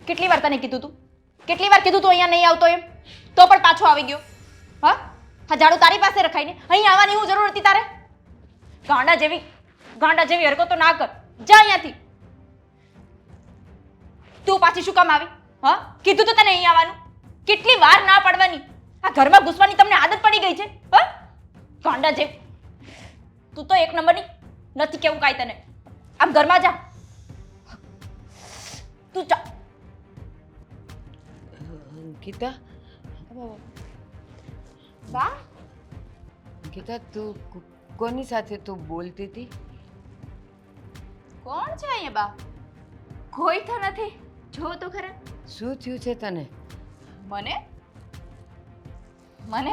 કેટલી વાર તને કીધું તું? કેટલી વાર કીધું તું અહીંયા નહીં આવતો એમ? તો પણ પાછો આવી ગયો. હા, હા, ઝાડુ તારી પાસે રખાઈને અહીં આવવાની હું જરૂર હતી તારે? ગાંડા જેવી હરકતો ના કર. જા અહીંયાથી. તું પાછી શું કામ આવી? હા, કીધું તો તને અહીં આવવાનું. કેટલી વાર ના પાડવાની? આ ઘરમાં ઘૂસવાની તમને આદત પડી ગઈ છે. હા, ગાંડા જેવી. તું તો એક નંબરની નથી કેવું કાંઈ તને. આમ ઘરમાં જા. તું જા. અંકિતા, બા, અંકિતા, તું કોની સાથે તું બોલતી હતી? કોણ છે અહીંયા બા? કોઈ તો નથી. જો તો ખરા. શું થયું છે તને? મને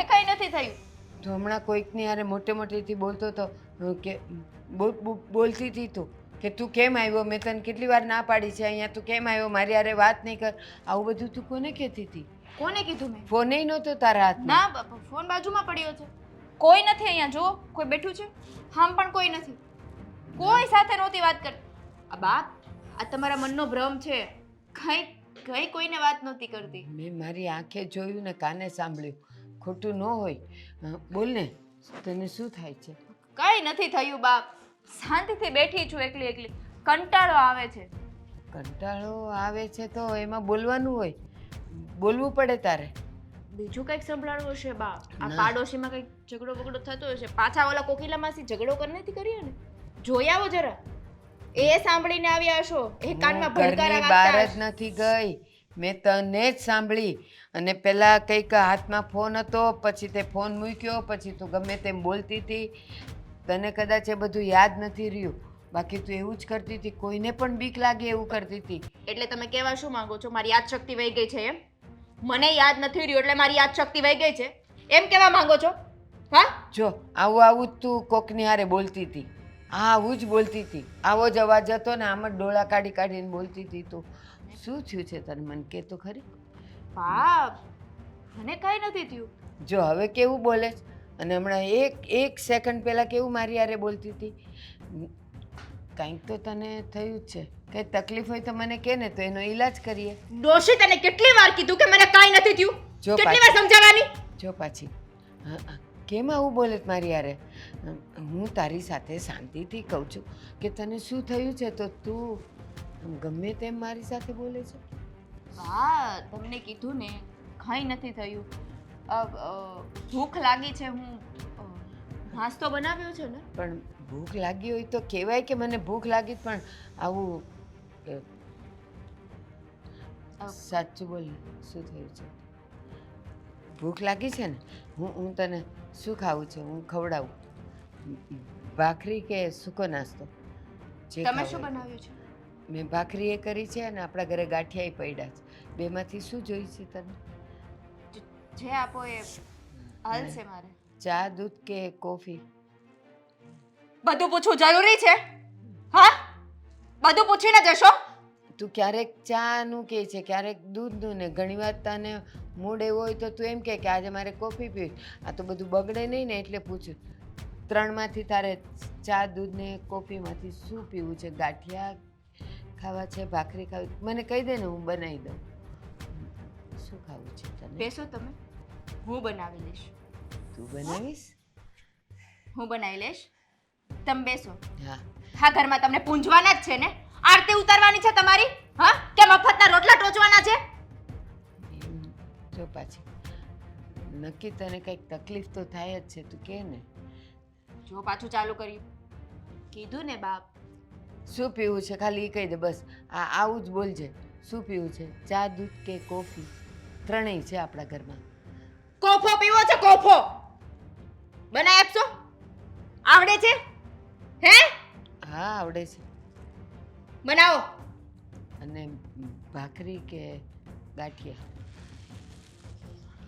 કઈ નથી થયું. તું હમણાં કોઈકની યારે મોટેથી બોલતો હતો કે બોલતી હતી તું કે તું કેમ આવ્યો? મેં તને કેટલી વાર ના પાડી છે અહીંયા તું કેમ આવ્યો? મારી યારે વાત નહીં કર. આવું બધું તું કોને કહેતી હતી? કોને કીધું મેં? ફોન નહોતો તારા હાથમાં? ના બાપા, ફોન બાજુમાં પડ્યો છે. કોઈ નથી અહીંયા. જો કોઈ બેઠું છે? હામ પણ કોઈ નથી. કોઈ સાથે નહોતી વાત કરતી. આ બાપ, આ તમારા મનનો ભ્રમ છે. કઈ કોઈને વાત નહોતી કરતી. મેં મારી આંખે જોયું ને કાને સાંભળ્યું. ખોટું ન હોય. બોલ ને, તને શું થાય છે? કઈ નથી થયું બાપ. શાંતિથી બેઠી છું એકલી. કંટાળો આવે છે. કંટાળો આવે છે તો એમાં બોલવાનું હોય. બોલવું પડે તારે. બીજું કંઈક સંભળાડવું હશે બાપ. આ પાડોશીમાં કંઈક ઝઘડો થતો હશે. પાછા ઓલા કોકિલા માસી ઝઘડો કરી નથી કર્યો ને? જોઈ આવો જરા. એ સાંભળીને આવ્યા હશો. એ કાનમાં ભડકારા બહાર વાગતા જ નથી ગઈ. મેં તને જ સાંભળી. અને પેલા કંઈક હાથમાં ફોન હતો, પછી તે ફોન મૂક્યો, પછી તું ગમે તેમ બોલતી હતી. તને કદાચ એ બધું યાદ નથી રહ્યું. બાકી તું એવું જ કરતી હતી. કોઈને પણ બીક લાગે એવું કરતી હતી. એટલે તમે કહેવા શું માંગો છો? મારી યાદ શક્તિ વહી ગઈ છે એમ? મને યાદ નથી રહ્યું એટલે મારી યાદ શક્તિ વહી ગઈ છે એમ કહેવા માંગો છો? હા, જો આવું જ તું કોકની હારે બોલતી હતી. આવું જ બોલતી હતી. આવો જ અવાજ હતો ને આમ જ ડોળા કાઢીને બોલતી હતી. તું શું થયું છે તને? મને કે તો ખરી. બાપ, મને કઈ નથી થયું. જો હવે કેવું બોલે છે? અને હમણાં એક સેકન્ડ પહેલા કેવું મારી હારે બોલતી હતી? કંઈક તો તને થયું જ છે. કંઈ તકલીફ હોય તો મને કે ને, તો એનો ઈલાજ કરીએ. ડોશી, તને કેટલી વાર કીધું કે મને કાઈ નથી થયું? જો કેટલી વાર સમજાવવાની? જો પાછી કેમ આવું બોલે છે મારી હારે? હું તારી સાથે શાંતિથી કહું છું કે તને શું થયું છે, તો તું ગમે તેમ મારી સાથે બોલે છે. હા, તમને કીધું ને, કંઈ નથી થયું. ભૂખ લાગી છે. હું નાસ્તો બનાવ્યો છે ને. પણ ભૂખ લાગી હોય તો કહેવાય કે મને ભૂખ લાગી. પણ આવું સાચું બોલ, શું થયું છે? ભૂખ લાગી છે ને? હું તને શું ખાવું છે? હું ખવડાવું. ભાખરી કે સૂકો નાસ્તો? તમે શું બનાવ્યું છે? મેં ભાખરી એ કરી છે અને આપણા ઘરે ગાંઠિયા પડ્યા છે. બેમાંથી શું જોઈ છે તને? જે આપો એ હાલશે મારે. ચા, દૂધ કે કોફી? બધું પૂછવું જરૂરી છે? હા, બધું પૂછીને જશો? તું ક્યારેક ચાનું કહે છે, ક્યારેક દૂધનું, ને ઘણીવાર તને મૂડ એવો હોય તો તું એમ કે આજે મારે કોફી પીવી. આ તો બધું બગડે નહીં ને એટલે પૂછું. ત્રણમાંથી તારે ચા, દૂધ ને કોફીમાંથી શું પીવું છે? ગાંઠિયા ખાવા છે, ભાખરી ખાવી? મને કહી દે ને, હું બનાવી દઉં. શું ખાવું છે તને? બેસો તમે, હું બનાવી લઈશ. તું બનાવીશ? હું બનાવી લઈશ, તમે બેસો. હા. હા, ઘરમાં તમને પૂંજવાના જ છે ને? આરતી ઉતારવાની છે તમારી? હા, કે મફતના રોટલા ટોચવાના છે? જો પાછી નક્કી તને કંઈક તકલીફ તો થાય જ છે, તું કે ને. જો પાછું ચાલુ કર્યું. કીધું ને બાપ. શું પીવું છે ખાલી એ કહી દે બસ. આવું જ બોલજે. શું પીવું છે? ચા, દૂધ કે કોફી? ત્રણેય છે આપણા ઘરમાં. કોફો પીવો છે? કોફો બનાવી આપશો? આવડે છે? હે? હા, આવડે છે. બનાવો. અને ભાખરી કે ગાંઠિયા?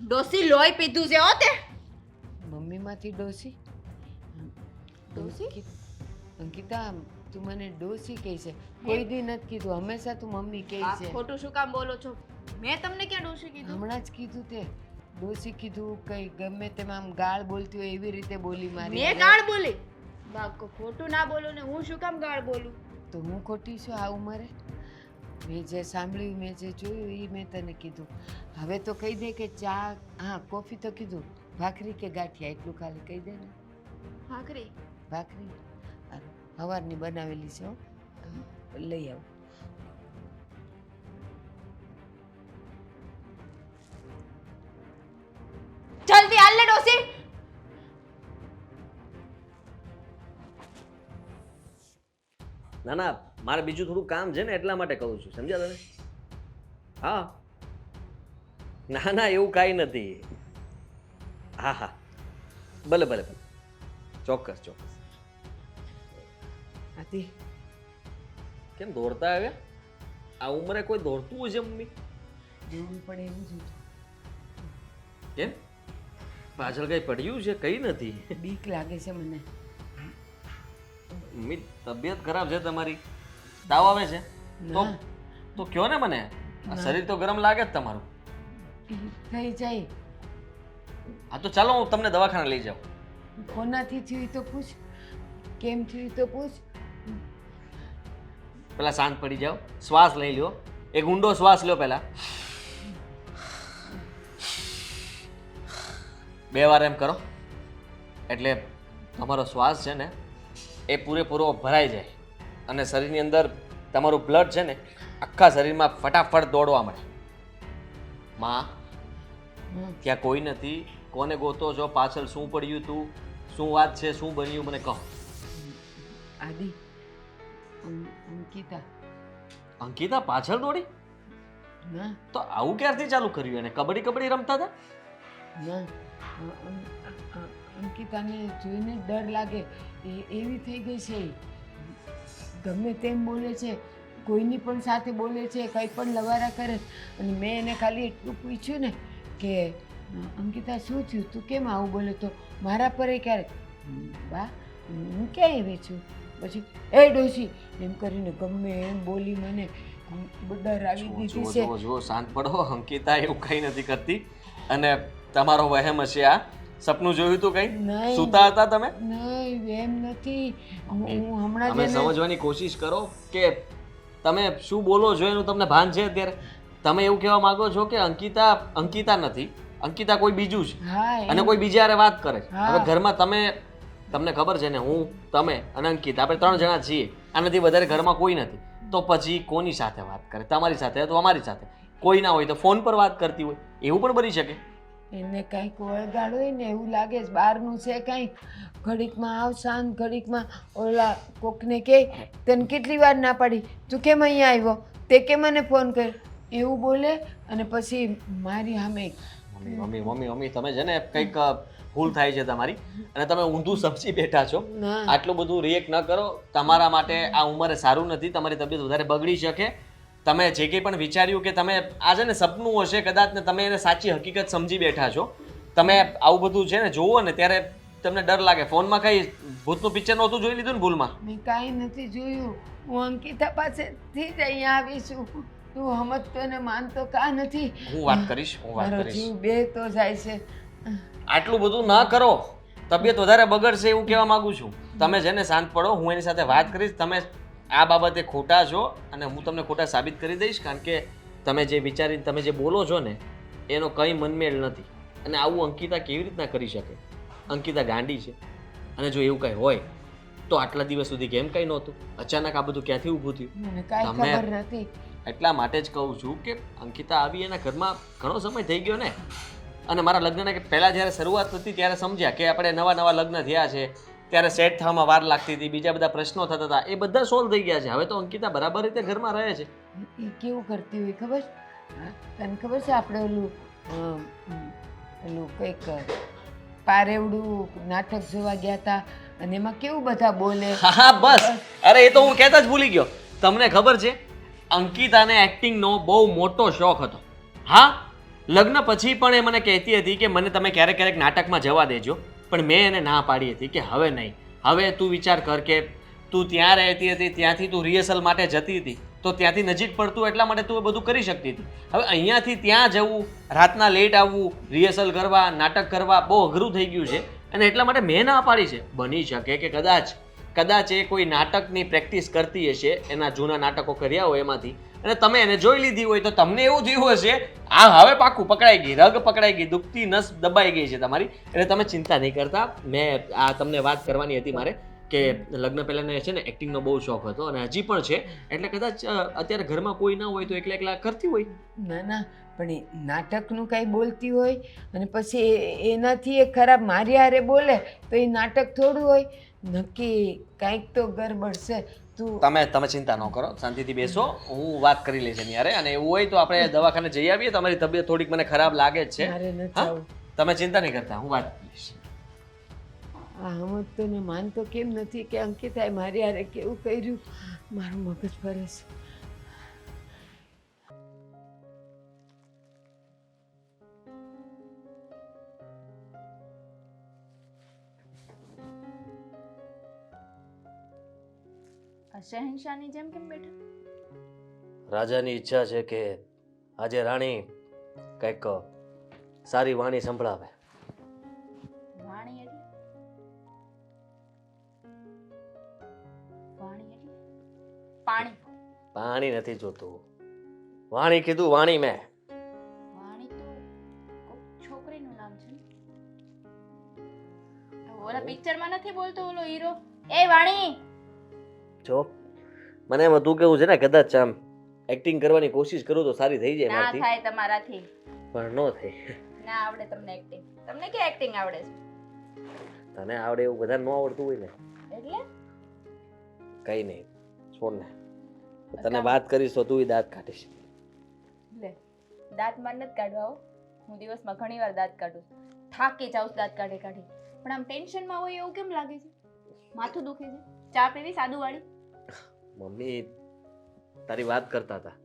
ડોસી લોહી પીધું છે હો તે. મમ્મીમાંથી ડોસી? ડોસી? અંકિતા, તું મને ડોસી કહે છે. કોઈ દી નથી કીધું. હંમેશા તું મમ્મી કહે છે. ખોટું શું કામ બોલો છો? મેં તમને ક્યાં ડોસી કીધું? હમણાં જ કીધું તે. ડોસી કીધું. કઈ ગમે તેમ આમ ગાળ બોલતી હોય એવી રીતે બોલી મારી. મેં ગાળ બોલી? બાકો ખોટું ના બોલું ને હું શું કામ ગાળ બોલું? તો હું ખોટી છું આ ઉંમરે? મેં જે સાંભળ્યું, મેં જે જોયું એ મેં તને કીધું. હવે તો કહી દે કે ચા, હા કોફી તો કીધું, ભાખરી કે ગાંઠિયા એટલું ખાલી કહી દે ને. ભાખરી. ભાખરી સવારની બનાવેલી છે હો. લઈ આવું. જલ્દી હાલ ને ડોસી. ના ના, મારે બીજું થોડું કામ છે ને એટલા માટે કહું છું, સમજ્યા તમે? હા, ના ના એવું કાંઈ નથી. હા હા, ભલે ભલે ભલે, ચોક્કસ ચોક્કસ. આથી કેમ દોડતા આવ્યા? આ ઉંમરે કોઈ દોડતું હોય છે મમ્મી? દેવું પડે એવું જ હતું. કેમ પાછળ કઈ પડ્યું છે? કઈ નથી. બીક લાગે છે મને. મમ્મી તબિયત ખરાબ છે તમારી, તાવ આવે છે તો ના. તો કયો ને મને. આ શરીર તો ગરમ લાગે જ તમારું. થઈ જાય. હા તો ચાલો હું તમને દવાખાને લઈ જાઉં. કોનાથી થયું તો પૂછ, કેમ થયું તો પૂછ. પેલા શાંત પડી જાઓ, શ્વાસ લઈ લો, એક ઊંડો શ્વાસ લો પહેલા. 2 વાર એમ કરો એટલે તમારો શ્વાસ છે ને એ પૂરેપૂરો ભરાઈ જાય અને શરીરની અંદર તમારું બ્લડ છે ને આખા શરીરમાં ફટાફટ દોડવા મળે. માં, ત્યાં કોઈ નથી, કોને ગોતો છો? પાછળ શું પડ્યું તું? શું વાત છે? શું બન્યું મને કહો. આદિ, અંકિતા. અંકિતા પાછળ દોડી? ના તો આવું ક્યારથી ચાલુ કર્યું? એને કબડ્ડી કબડ્ડી રમતા હતા? ના, અંકિતાને જોઈને ડર લાગે એવી થઈ ગઈ છે. ગમે તેમ બોલે છે, કોઈની પણ સાથે બોલે છે, કંઈ પણ લવારા કરે. અને મેં એને ખાલી એટલું પૂછ્યું ને કે અંકિતા શું થયું, તું કેમ આવું બોલે? તો મારા પર ક્યારે બા હું ક્યાં એવી છું? પછી એ ડોશી એમ કરીને ગમે એમ બોલી મને ડર આવી દીધી છે. જો શાંત પડો. અંકિતા એવું કંઈ નથી કરતી અને તમારો વહેમ હશે. આ સપનું જોયું તું કઈ? નહીં. સૂતા હતા તમે? નહીં, એમ નથી. હું હમણાં તમે જ એને- સમજવાની કોશિશ કરો કે તમે શું બોલો છો એનું તમને ભાન છે અત્યારે? તમે એવું કહેવા માંગો છો કે અંકિતા અંકિતા નથી, અંકિતા કોઈ બીજું છે હા અને કોઈ બીજા હારે વાત કરે છે. હા. હવે ઘરમાં તમને ખબર છે ને, હું, તમે અને અંકિત આપણે 3 જણા છીએ. આનાથી વધારે ઘરમાં કોઈ નથી. તો પછી કોની સાથે વાત કરે? તમારી સાથે તો અમારી સાથે. કોઈ ના હોય તો ફોન પર વાત કરતી હોય, એવું પણ બની શકે. એને કંઈક વળગાડ હોય ને એવું લાગે છે. બહારનું છે કંઈક, ઘડીકમાં આવ શાંત, ઘડીકમાં ઓલા કોકને કહે તને કેટલી વાર ના પાડી, તું કેમ અહીંયા આવ્યો, તે કે મને ફોન કર્યો, એવું બોલે. અને પછી મારી સામે મમ્મી તમે છે ને કંઈક ભૂલ થાય છે તમારી અને તમે ઊંધું સમજી બેઠા છો. ના. આટલું બધું રિએક્ટ ન કરો. તમારા માટે આ ઉંમરે સારું નથી. તમારી તબિયત વધારે બગડી શકે. તમે જે કંઈ પણ વિચાર્યું કે તમે આ છે ને સપનું હશે કદાચ ને તમે એને સાચી હકીકત સમજી બેઠા છો. તમે આવું બધું છે ને જોવો ને ત્યારે તમને ડર લાગે. ફોનમાં કઈ ભૂતનું પિક્ચર નહોતું જોઈ લીધું ને ભૂલમાં? મેં કાંઈ નથી જોયું. હું અંકિતા પાસેથી જ અહીંયા આવી છું. તું સમજતો ને માનતો કા નથી. હું વાત કરીશ. મારો જીવ બે તો જાય છે. આટલું બધું ના કરો. તબિયત વધારે બગડશે એવું કહેવા માંગુ છું. તમે છે ને શાંત પડો. હું એની સાથે વાત કરીશ. તમે આ બાબતે ખોટા છો અને હું તમને ખોટા સાબિત કરી દઈશ. કારણ કે તમે જે વિચારીને તમે જે બોલો છો ને એનો કંઈ મનમેળ નથી. અને આવું અંકિતા કેવી રીતના કરી શકે? અંકિતા ગાંડી છે. અને જો એવું કંઈ હોય તો આટલા દિવસ સુધી કેમ કંઈ નહોતું? અચાનક આ બધું ક્યાંથી ઊભું થયું? મને કાંઈ તમે- ખબર નથી. એટલા માટે જ કહું છું કે અંકિતા આવી એના ઘરમાં ઘણો સમય થઈ ગયો ને. અને મારા લગ્નના પહેલાં જ્યારે શરૂઆત હતી ત્યારે સમજ્યા કે આપણે નવા લગ્ન થયા છે ત્યારે સેટ થવામાં વાર લાગતી હતી, બીજા બધા પ્રશ્નો થતા હતા, એ બધા સોલ્વ થઈ ગયા છે. હવે તો અંકિતા બરાબર રીતે ઘરમાં રહે છે. એ કેવું કરતી હોય ખબર છે? હા, તને ખબર છે આપણે ઓલું કંઈક પારેવડું નાટક જોવા ગયા હતા અને એમાં કેવું બધા બોલે. હા બસ, અરે એ તો હું કહેતા જ ભૂલી ગયો. તમને ખબર છે અંકિતાને એક્ટિંગનો બહુ મોટો શોખ હતો. હા, લગ્ન પછી પણ એ મને કહેતી હતી કે મને તમે ક્યારેક ક્યારેક નાટકમાં જવા દેજો, પણ મેં એને ના પાડી હતી કે હવે નહીં. હવે તું વિચાર કર કે તું ત્યાં રહેતી હતી, ત્યાંથી તું રિહર્સલ માટે જતી હતી તો ત્યાંથી નજીક પડતું એટલા માટે તું એ બધું કરી શકતી હતી. હવે અહીંયાથી ત્યાં જવું, રાતના લેટ આવવું, રિહર્સલ કરવા, નાટક કરવા બહુ અઘરું થઈ ગયું છે. અને એટલા માટે મેં ના પાડી છે. બની શકે કે કદાચ એ કોઈ નાટકની પ્રેક્ટિસ કરતી હશે, એના જૂના નાટકો કર્યા હોય એમાંથી, અને તમે એને જોઈ લીધી હોય તો તમને એવું થયું હશે આ હવે પાકું પકડાઈ ગઈ, રગ પકડાઈ ગઈ, દુખતી નસ દબાઈ ગઈ છે તમારી. એટલે તમે ચિંતા નહીં કરતા. મેં આ તમને વાત કરવાની હતી મારે કે લગ્ન પહેલાં છે ને એક્ટિંગનો બહુ શોખ હતો અને હજી પણ છે. એટલે કદાચ અત્યારે ઘરમાં કોઈ ના હોય તો એકલા એકલા કરતી હોય. ના ના, પણ એ નાટકનું કાંઈ બોલતી હોય અને પછી એનાથી એ ખરાબ મારી હારે બોલે તો એ નાટક થોડું હોય. નક્કી કાંઈક તો ગરબડ છે. તું તમે ચિંતા ન કરો, શાંતિથી બેસો, હું વાત કરી લઈશ એની હારે. અને એવું હોય તો આપણે દવાખાને જઈ આવીએ. તમારી તબિયત થોડીક મને ખરાબ લાગે જ છે. મારે નથી હા? આવું. તમે ચિંતા નહીં કરતા, હું વાત કરીશ. આ હમત તો ને માનતો કેમ નથી કે અંકિતાએ મારી હારે કેવું કર્યું. મારું મગજ ફરે છે. શહેનશાહની જેમ કેમ બેઠા? રાજાની ઈચ્છા છે કે આજે રાણી કંઈક સારી વાણી સંભળાવે. વાણી એટલે? વાણી એટલે? પાણી. પાણી નથી જોતું, વાણી કીધું, વાણી મેં. વાણી તો કોક છોકરીનું નામ છે ને? ઓલા પિક્ચરમાં નથી બોલતો ઓલો હીરો, એ વાણી. જો મને એમ હતું કેવું છે ને, કદાચ આમ એક્ટિંગ કરવાની કોશિશ કરું તો સારી થઈ જાય ના મારાથી, થાય તમારાથી. પણ ન થઈ. ના આવડે તમને એક્ટિંગ. તમને કે એક્ટિંગ આવડે છે? તને આવડે એવું બધાને ન આવડતું હોય ને. એટલે કઈ નહીં, છોડ ને. તને વાત કરીશ તો તું દાંત કાઢીશ. લે, દાંત માર નથી કાઢવા હો. હું દિવસમાં ઘણી વાર દાંત કાઢું છું. થાકી જાઉં છું દાંત કાઢી કાઢી. પણ આમ ટેન્શનમાં હોય એવું કેમ લાગે છે? માથું દુખે છે? ચા પીવી સાદુ વાળી? મમ્મી તારી વાત કરતા હતા.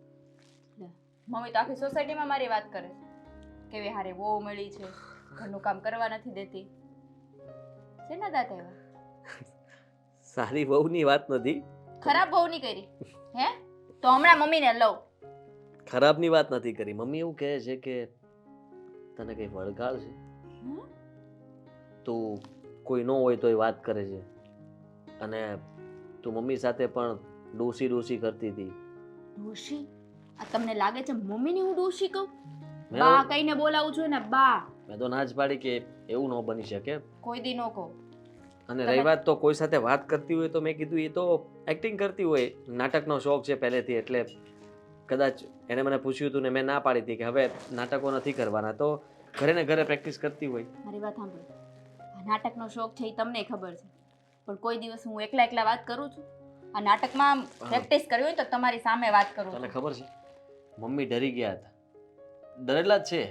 મમ્મી તો આખી સોસાયટીમાં મારી વાત કરે છે. કેવી હારે બહુ મળી છે, ઘરનું કામ કરવા નથી દેતી. શેના દાંત આવ્યા? સારી વહુની વાત નથી, ખરાબ બહુ નહીં કરી હે? તો હમણાં મમ્મીને લઉં. ખરાબની વાત નથી કરી. મમ્મી એવું કહે છે કે તને કઈ વળગાડ છે, હમ? તું કોઈ ન હોય તો એ વાત કરે છે. અને તું મમ્મી સાથે પણ ડોસી કરતી હતી. ડોશી? આ તમને લાગે છે મમ્મીની હું ડોશી કહું? મેં બા કહીને બોલાવું છું ને, બા. મેં તો ના જ પાડી કે એવું ન બની શકે. કોઈ દી નો કહો. અને રહી વાત તો કોઈ સાથે વાત કરતી હોય તો મેં કીધું એ તો એક્ટિંગ કરતી હોય, નાટકનો શોખ છે પહેલેથી. એટલે કદાચ એને મને પૂછ્યું હતું ને મેં ના પાડી હતી કે હવે નાટકો નથી કરવાના, તો ઘરે ને ઘરે પ્રેક્ટિસ કરતી હોય. મારી વાત સાંભળો. આ નાટકનો શોખ છે એ તમને ખબર છે, પણ કોઈ દિવસ હું એકલા વાત કરું છું? આ નાટકમાં પ્રેક્ટિસ કરવી હોય તો તમારી સામે વાત કરું તને છું. ખબર છે મમ્મી ડરી ગયા હતા, ડરેલા જ છે.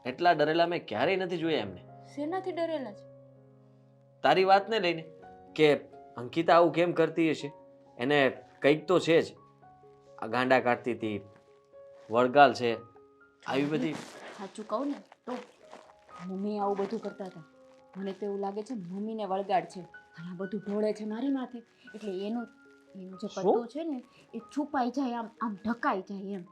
એટલા ડરેલા મેં ક્યારેય નથી જોયા એમને. શેનાથી ડરેલા છે? તારી વાતને લઈને કે અંકિતા આવું કેમ કરતી હશે, એને કંઈક તો છે જ. આ ગાંડા કાઢતી હતી, વળગાલ છે, આવી બધી. સાચું કહું ને તો મમ્મી આવું બધું કરતા હતા. મને તો એવું લાગે છે મમ્મીને વળગાડ છે અને આ બધું ઢોળે છે મારી માથે. એટલે એનું જે પટ્ટું છે ને એ છુપાઈ જાય, આમ ઢકાઈ જાય એમ.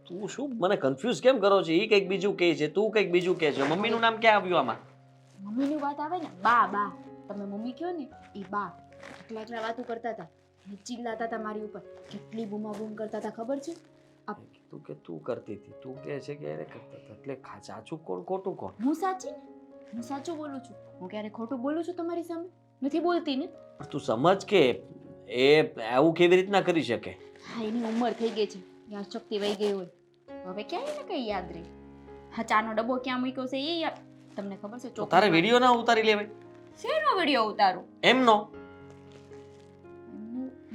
તું શું મને કન્ફ્યુઝ કેમ કરો છો? એ કંઈક બીજું કહે છે, તું કંઈક બીજું કહે છે. મમ્મીનું નામ ક્યાં આવ્યું આમાં? મમ્મીની વાત આવે ને, બા બા તમે મમ્મી કહો ને એ બા. એકલા વાતો કરતા હતા અને ચિલ્લાતા હતા મારી ઉપર. કેટલી બૂમાબૂમ કરતા હતા ખબર છે? તું કે તું કરતી હતી, તું કહે છે કે એને કરતા હતા. એટલે સાચું કોણ ખોટું કોણ? હું સાચી ને, હું સાચું બોલું છું. હું ક્યારે ખોટું બોલું છું તમારી સામે? નથી બોલતી ને. પણ તું સમજ કે એ આવું કેવી રીતના કરી શકે? હા, એની ઉંમર થઈ ગઈ છે, યાદ શક્તિ વહી ગઈ હોય. હવે ક્યાં એને કઈ યાદ રહી? હા, ચાનો ડબ્બો ક્યાં મૂક્યો છે એ યાદ તમને ખબર છે? તો તારે વિડીયો ના ઉતારી લેવાય? શેનો વિડીયો ઉતારું? એમનો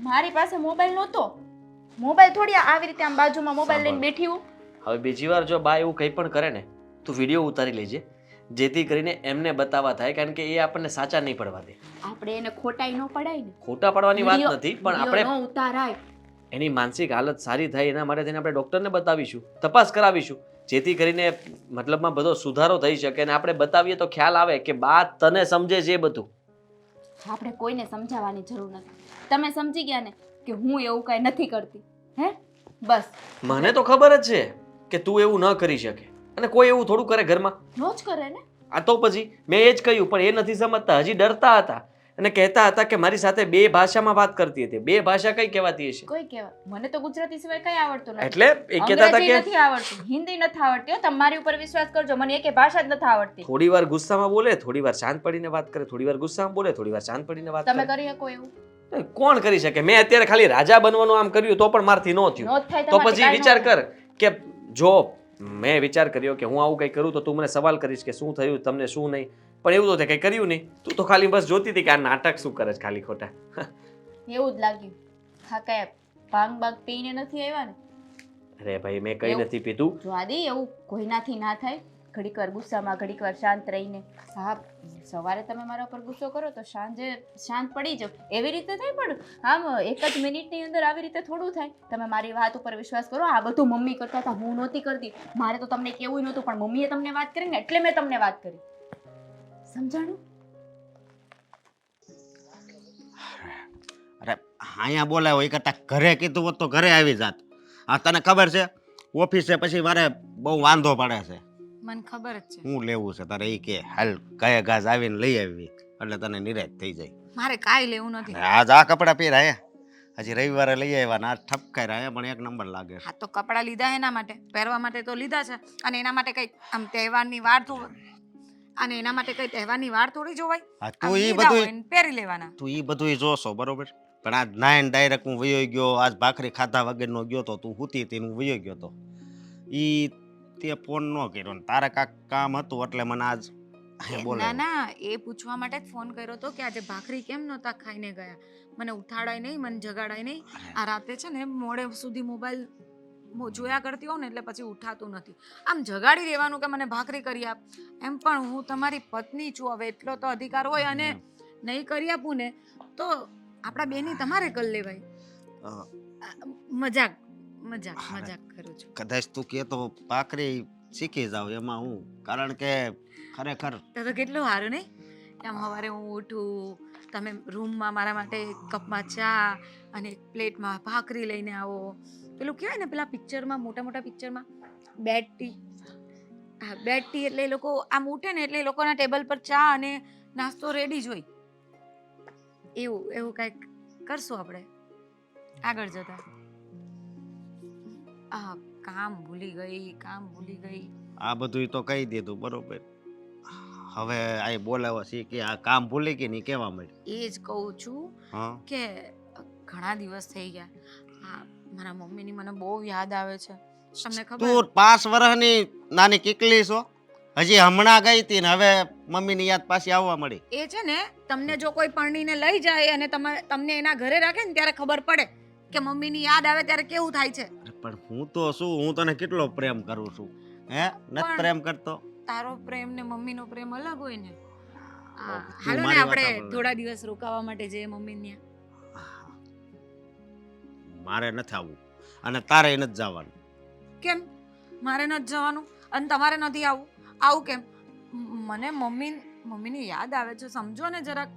મારી પાસે મોબાઈલ નહોતો. મોબાઈલ થોડી આવી રીતે આમ બાજુમાં મોબાઈલ લઈને બેઠી હું. હવે બીજી વાર જો બા એવું કંઈ પણ કરે ને, તું વિડીયો ઉતારી લેજે, જેથી કરીને એમને બતાવવા થાય. કારણ કે એ આપણને સાચા નહીં પડવા દે. આપણે એને ખોટાઈ ન પડાય ને. ખોટા પડવાની વાત નથી, પણ આપણે ન ઉતારાય. એની માનસિક હાલત સારી થાય એના માટે થઈને આપણે ડૉક્ટરને બતાવીશું, તપાસ કરાવીશું, જેથી કરીને મતલબમાં બધો સુધારો થઈ શકે. અને આપણે બતાવીએ તો ખ્યાલ આવે કે બા તને સમજે છે એ બધું. આપણે કોઈને સમજાવવાની જરૂર નથી. તમે સમજી ગયા ને કે હું એવું કાંઈ નથી કરતી. હે બસ. મને તો ખબર જ છે કે તું એવું ન કરી શકે, અને કોઈ એવું થોડું કરે ઘરમાં. નો જ કરે ને. આ તો પછી મેં એ જ કહ્યું, પણ એ નથી સમજતા, હજી ડરતા હતા અને કહેતા હતા કે મારી સાથે 2 ભાષામાં વાત કરતી હતી. 2 ભાષા કઈ કહેવાતી હશે? કોઈ કહેવા, મને તો ગુજરાતી સિવાય કઈ આવડતું નથી. એટલે એ કહેતા હતા અંગ્રેજી કે નથી આવડતું, હિન્દી નથી આવડતી હો, તમારી ઉપર વિશ્વાસ કરજો, મને એકે ભાષા જ નથી આવડતી. થોડી વાર ગુસ્સામાં બોલે, થોડી વાર શાંત પડીને વાત કરે, થોડી વાર ગુસ્સામાં બોલે, થોડી વાર શાંત પડીને વાત તમે કરે. કરી શકો એવું? કોણ કરી શકે? મેં અત્યારે ખાલી રાજા બનવાનું આમ કર્યું તો પણ મારથી ન થયું. નો જ થાય તો તમારથી પછી કાંઈ વિચાર નો થાય. કર કે જો મેં વિચાર કર્યો કે હું આવું કંઈ કરું તો તું મને સવાલ કરીશ કે શું થયું તમને, શું નહીં. પણ એવું તો તે કંઈ કર્યું નહીં. તું તો ખાલી બસ જોતી હતી કે આ નાટક શું કરે છે ખાલી ખોટા. એવું જ લાગ્યું. હા, કયા ભાંગ બાંગ પીને નથી આવ્યા ને? અરે ભાઈ મેં કંઈ એવું? નથી પીધું. જો આદિ, એવું કોઈનાથી ના થાય. ઘડીક વાર ગુસ્સામાં, ઘડીક વાર શાંત રહીને. હા, સવારે તમે મારા ઉપર ગુસ્સો કરો તો સાંજે શાંત પડી જાવ, એવી રીતે થાય. પણ આમ 1 જ મિનિટની અંદર આવી રીતે થોડું થાય. તમે મારી વાત ઉપર વિશ્વાસ કરો, આ બધું મમ્મી કરતા હતા, હું નહોતી કરતી. મારે તો તમને કેવું નહોતું, પણ મમ્મીએ તમને વાત કરી ને એટલે મેં તમને વાત કરી. સમજાણું? અરે અહીંયા બોલાવ્યો એ કરતાં ઘરે કીધું હોત તો ઘરે આવી જાત. આ તને ખબર છે ઓફિસે પછી મારે બહુ વાંધો પડે છે. મને ખબર જ છે. હું લેવું છે તારે? એ કે હાલ કયા ઘાસ આવીને લઈ આવી એટલે તને નિરાશ થઈ જાય. મારે કાંઈ લેવું નથી. આજ આ કપડાં પહેરાય, હજી રવિવારે લઈ આવ્યા ને આ ઠપકાઈ રહ્યા પણ 1 નંબર લાગે છે. હા તો કપડાં લીધા એના માટે, પહેરવા માટે તો લીધા છે. અને એના માટે કઈ આમ તહેવારની વાર તો અને એના માટે કઈ તહેવારની વાર થોડી જોવાય. હા આમ તું એ લીધા હોય બધું ને પહેરી લેવાના. તું એ બધું જોશો બરોબર, પણ આજ નાઈન ડાયરેક્ટ હું વયો ગયો. આજ ભાખરી ખાધા વગરનો ગયો તો તું હુતી હતી હું વયો ગયો તો. ઈ તે ફોન ન કર્યો ને તારે કાંક કામ હતું એટલે મને આજ બોલે. ના ના, એ પૂછવા માટે જ ફોન કર્યો હતો કે આજે ભાખરી કેમ નહોતા ખાઈને ગયા. મને ઉઠાડાય નહીં, મને જગાડાય નહીં. આ રાતે છે ને મોડે સુધી મોબાઈલ જોયા કરતી હોઉં ને એટલે પછી ઉઠાતું નથી. આમ જગાડી દેવાનું કે મને ભાખરી કરી આપ. એમ પણ હું તમારી પત્ની છું, હવે એટલો તો અધિકાર હોય. અને નહીં કરી આપું ને તો આપણા બેની તમારે કરી લેવાય. મજાક મજાક મજાક કરું છું. કદાચ તું કે તો ભાખરી શીખી જાવ એમાં હું, કારણ કે ખરેખર તો કેટલું સારું નહીં? આમ સવારે હું ઉઠું, તમે રૂમમાં મારા માટે કપમાં ચા અને એક પ્લેટમાં ભાખરી લઈને આવો. પેલું કહેવાય ને પેલા પિક્ચરમાં, મોટા મોટા પિક્ચરમાં બેડ ટી. હા, બેડ ટી એટલે એ લોકો આમ ઉઠે ને એટલે એ લોકોના ટેબલ પર ચા અને નાસ્તો રેડી જ હોય. એવું એવું કંઈક કરશું આપણે આગળ જતા. આ કામ ભૂલી ગઈ. આ બધું તો કહી દીધું બરોબર. હવે આ બોલાવો છે કે આ કામ ભૂલી ગઈ નહીં કેવા મળે. એ જ કહું છું હા કે ઘણા દિવસ થઈ ગયા. હા, મારા મમ્મીની મને બહુ યાદ આવે છે. તમને ખબર? તું 5 વર્ષની નાની કીકલી છો, હજી હમણાં ગઈ હતી ને હવે મમ્મીની યાદ પાછી આવવા મળી. એ છે ને, તમને જો કોઈ પરણીને લઈ જાય અને તમને એના ઘરે રાખે ને ત્યારે ખબર પડે કે મમ્મીની યાદ આવે ત્યારે કેવું થાય છે. પણ હું તો શું, હું તને કેટલો પ્રેમ કરું છું, હે? નથી પણ પ્રેમ કરતો? તારો પ્રેમ ને મમ્મીનો પ્રેમ અલગ હોય ને. હા, તું હાલો ને મારી વાત આપણે સાંભળ. થોડા દિવસ રોકાવા માટે જઈએ મમ્મીને. મારે નથી આવવું અને તારે નથી જવાનું. કેમ મારે નથી જવાનું અને તમારે નથી આવવું? આવું કેમ? મને મમ્મીની યાદ આવે છે, સમજો ને જરાક.